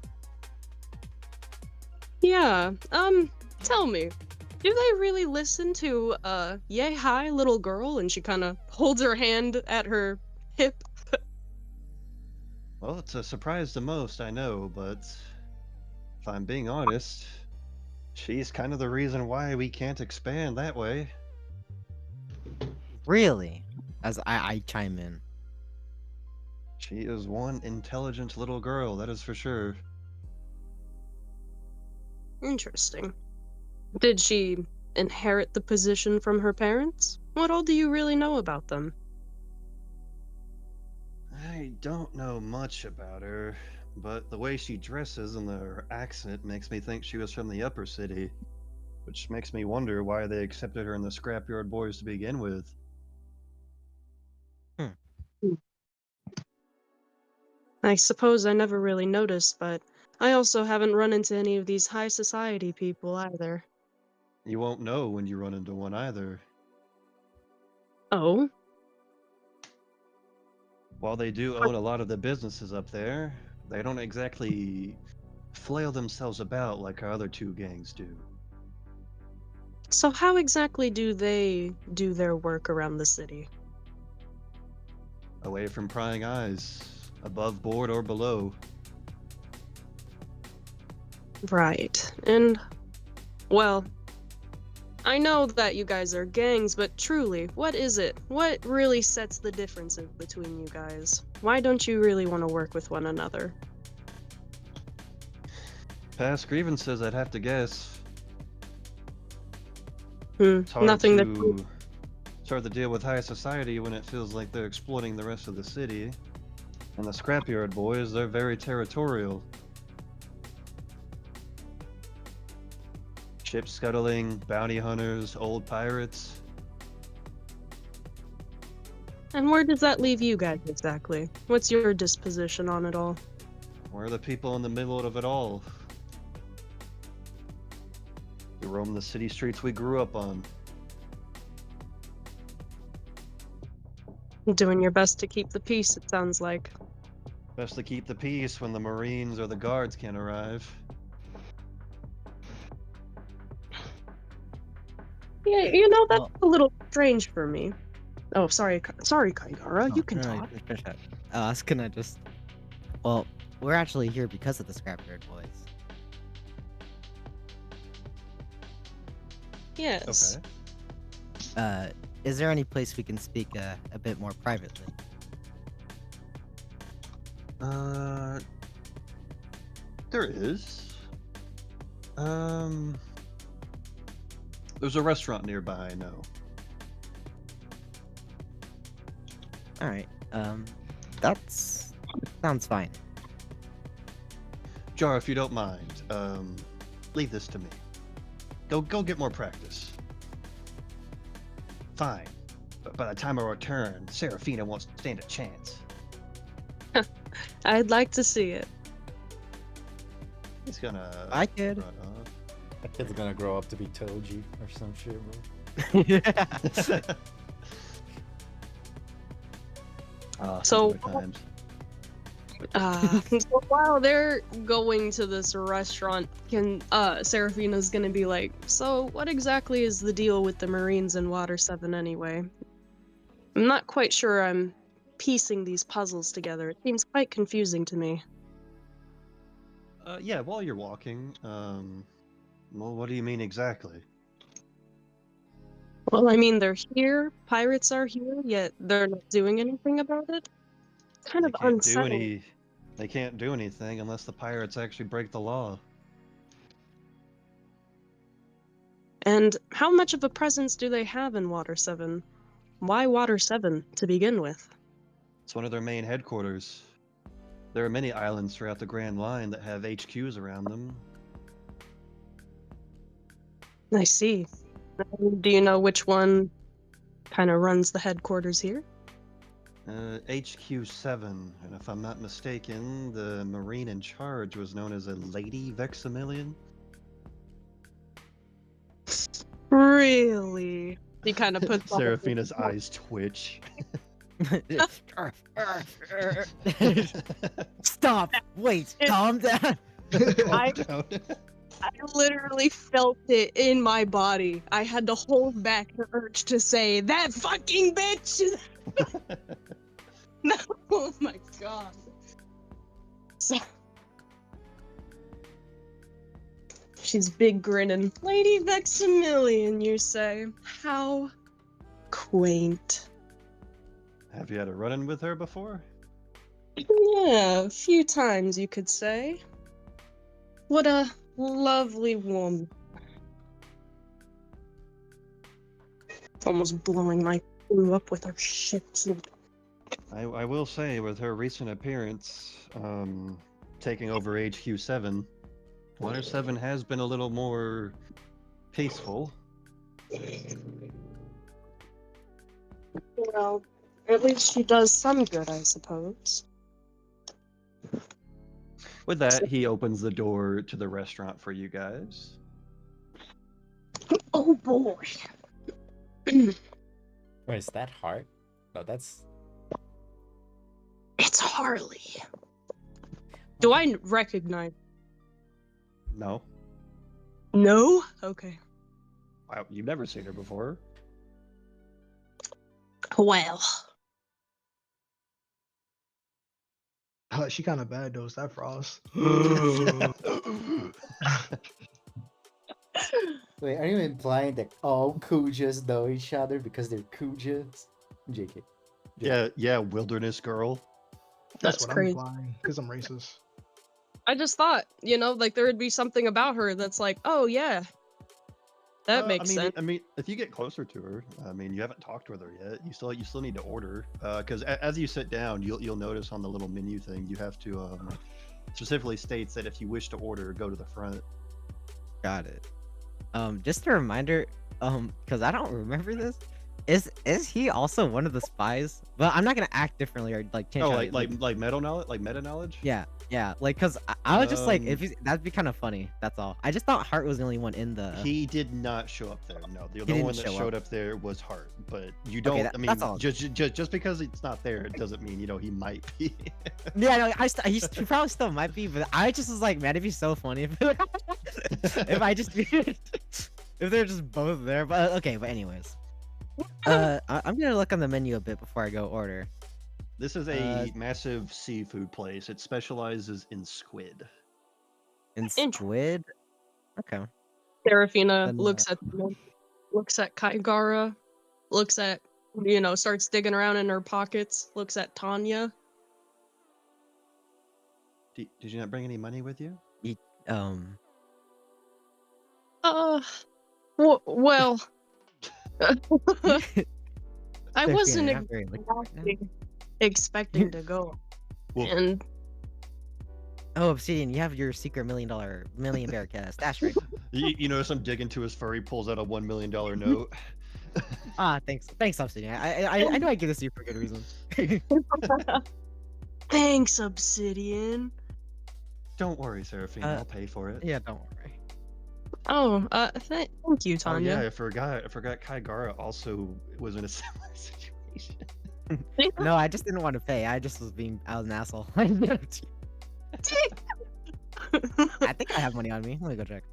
Yeah, tell me, do they really listen to, yay hi little girl? And she kind of holds her hand at her hip. Well, it's a surprise to most, I know, but if I'm being honest, she's kind of the reason why we can't expand that way. Really? As I chime in. She is one intelligent little girl, that is for sure. Interesting. Did she inherit the position from her parents? What all do you really know about them? I don't know much about her, but the way she dresses and her accent makes me think she was from the upper city, which makes me wonder why they accepted her in the Scrapyard boys to begin with. I suppose I never really noticed, but I also haven't run into any of these high society people either. You won't know when you run into one either. Oh? While they do own a lot of the businesses up there, they don't exactly flail themselves about like our other two gangs do. So how exactly do they do their work around the city? Away from prying eyes, above board or below. Right. And, well, I know that you guys are gangs, but truly, what is it? What really sets the difference between you guys? Why don't you really want to work with one another? Past grievances, I'd have to guess. It's nothing that. It's hard to deal with high society when it feels like they're exploiting the rest of the city. And the Scrapyard boys, they're very territorial. Ship scuttling, bounty hunters, old pirates. And where does that leave you guys exactly? What's your disposition on it all? We're the people in the middle of it all. We roam the city streets we grew up on. Doing your best to keep the peace, it sounds like. Best to keep the peace when the Marines or the guards can't arrive. Yeah, you know, that's Well- a little strange for me. Oh, sorry, Kaigara, you can talk. I was gonna just. Well, we're actually here because of the Scrapyard boys. Yes. Okay. Is there any place we can speak a bit more privately? There is. There's a restaurant nearby, I know. All right. That's sounds fine. Jar, if you don't mind, leave this to me. Go get more practice. Fine. But by the time I return, Seraphina won't stand a chance. I'd like to see it. He's gonna I could. run off. That kid's gonna grow up to be Toji or some shit, bro. So- good times. So while they're going to this restaurant, Seraphina's gonna be like, so what exactly is the deal with the Marines and Water 7 anyway? I'm not quite sure I'm piecing these puzzles together. It seems quite confusing to me. Yeah, while you're walking, well, what do you mean exactly? Well, I mean, they're here. Pirates are here, yet they're not doing anything about it. Kind They of can't do unsettling. any. They can't do anything unless the pirates actually break the law. And how much of a presence do they have in Water 7? Why Water 7 to begin with? It's one of their main headquarters. There are many islands throughout the Grand Line that have HQs around them. I see. Do you know which one kind of runs the headquarters here? HQ 7, and if I'm not mistaken, the Marine in charge was known as a Lady Vexamillion. Really? He kind of puts on a big Seraphina's smile. eyes twitch. Stop! Wait, It- calm down. I- Calm down. I literally felt it in my body. I had to hold back the urge to say, that fucking bitch! No, oh my god. So, she's big grinning. Lady Vexamillion, you say? How quaint. Have you had a run-in with her before? Yeah, a few times you could say. What a lovely woman. Almost blowing my crew up with her shit. I will say, with her recent appearance, taking over HQ 7, Water 7 has been a little more peaceful. Well, at least she does some good, I suppose. With that, he opens the door to the restaurant for you guys. Oh boy. Wait, is that hard? No, that's. It's Harley. Do I recognize? No, No? Okay. wow, you've never seen her before. Well. She kind of bad though. Is that Frost? Wait, are you implying that all Kujas know each other because they're Kujas? JK. yeah, wilderness girl. That's what crazy. I'm implying, because I'm racist. I just thought, like there would be something about her that's like, oh yeah. That makes sense. I mean, if you get closer to her, I mean, you haven't talked with her yet. You still need to order, because as you sit down, you'll notice on the little menu thing you have to specifically states that if you wish to order, go to the front. Got it. Just a reminder, because I don't remember this. Is he also one of the spies? But I'm not gonna act differently or like change. Oh, how like I look. meta knowledge, like meta knowledge. Yeah, like cause I was just like, if Um, that'd be kind of funny. That's all. I just thought Hart was the only one in the. He did not show up there. No, the only didn't one that show showed up. up there was Hart. But you don't. that- I mean, that's all. just because it's not there, it doesn't mean he might be. Yeah, no, he probably still might be, but I just was like, man, it'd be so funny if if I just if they're just both there. But okay, but anyways, I'm gonna look on the menu a bit before I go order. This is a massive seafood place. It specializes in squid. And Int- squid. Okay. Serafina Then, looks at Kaigara, looks at starts digging around in her pockets, looks at Tanya. Did you not bring any money with you? Um. Well, I Serafina, wasn't you're not very liquid right now. exactly expecting to go. Well, And Oh, Obsidian, you have your secret million bear cat stash right. you notice I'm digging to his fur. He pulls out a $1 million note. Thanks, Obsidian. I know I give this to you for good reason. thanks, Obsidian. Don't worry, Seraphina. I'll pay for it. Yeah, don't worry. Oh, thank you, Oh Tanya. yeah, I forgot. Kaigara also was in a similar situation. No, I just didn't want to pay. I was an asshole. I think I have money on me. Let me go check.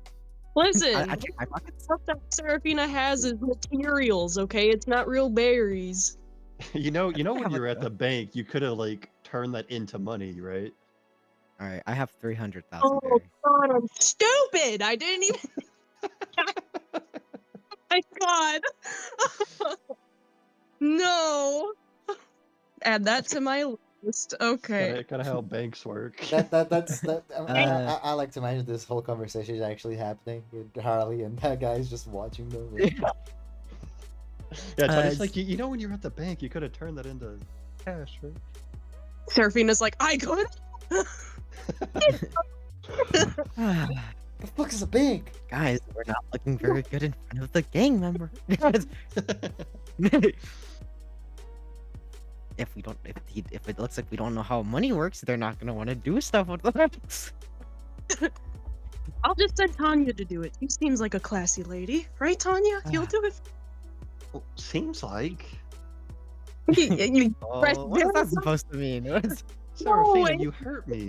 Listen, I checked my pockets. stuff that Serafina has is materials, okay? It's not real berries. You know think I when have you're like at the bank, you could have like turned that into money, right? All right, I have 300,000 Oh berries. god, I'm stupid! I didn't even. My God. No. Add that to my list. Okay. Kind of how banks work. I like to imagine this whole conversation is actually happening with Harley and that guy is just watching them. Yeah, Tony's it's- like, you know, when you're at the bank, you could have turned that into cash, right? Seraphina's like, I could. The fuck is a bank? Guys, we're not looking very good in front of the gang member. if it looks like we don't know how money works, they're not gonna want to do stuff with us. I'll just send Tanya to do it. She seems like a classy lady, right, Tanya? You'll do it. Well, seems like. Press What is that supposed to mean? Seraphina, No, you hurt me.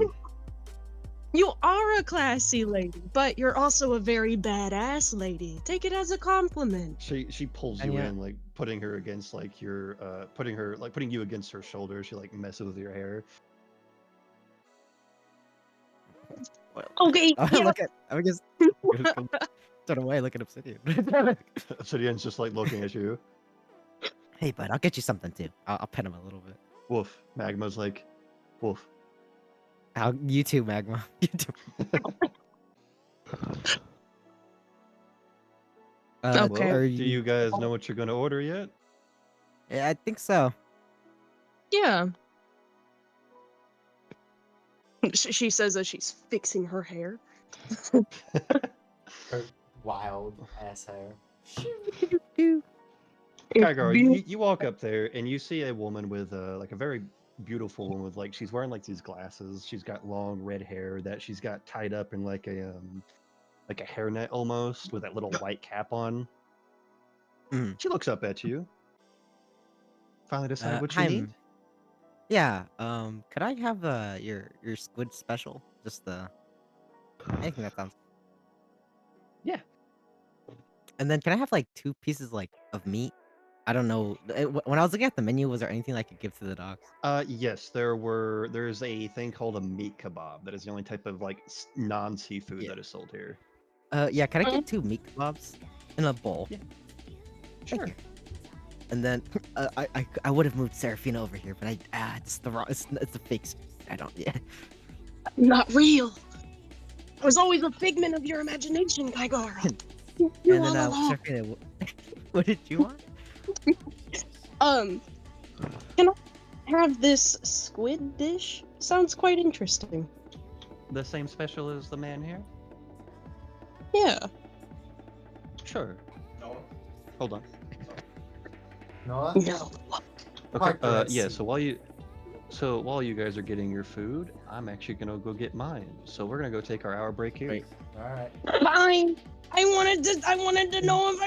You are a classy lady, but you're also a very badass lady. Take it as a compliment. She pulls And you yeah. in, like putting her against like your putting you against her shoulder. She like messes with your hair. Okay, yeah. Look at. I guess. Turn away. Look at Obsidian. Obsidian's just like looking at you. Hey, bud, I'll get you something too. I'll pet him a little bit. Woof. Magma's like, woof. You too, Magma. You too. Okay. are Do you guys know what you're gonna order yet? Yeah, I think so. Yeah. She says as she's fixing her hair. Her wild ass hair. Kygaro, you walk up there and you see a woman with like a very beautiful woman with like she's wearing like these glasses. She's got long red hair that she's got tied up in like a hairnet almost with that little white cap on. Mhm. She looks up at you. Finally decide what you hi, need. Yeah. Could I have your squid special? Just anything that sounds. Yeah. And then can I have like 2 pieces like of meat? I don't know. When I was looking at the menu, was there anything I could give to the dogs? Yes, there's a thing called a meat kebab. That is the only type of like non-seafood Yeah. that is sold here. Yeah. Can I get 2 meat kebabs in a bowl? Yeah. Thank Sure. you. And then I would have moved Seraphina over here, but it's the wrong. It's a fake. I don't. Yeah. Not real. I was always a figment of your imagination, Kygara. You And all then along. Seraphina, what did you want? Can I have this squid dish? Sounds quite interesting. The same special as the man here? Yeah. Sure. Hold on. Noah? No. Okay. Mark the Yeah. receipt. So while you guys are getting your food, I'm actually gonna go get mine. So we're gonna go take our hour break here. Wait. Alright. Fine. I wanted to know if I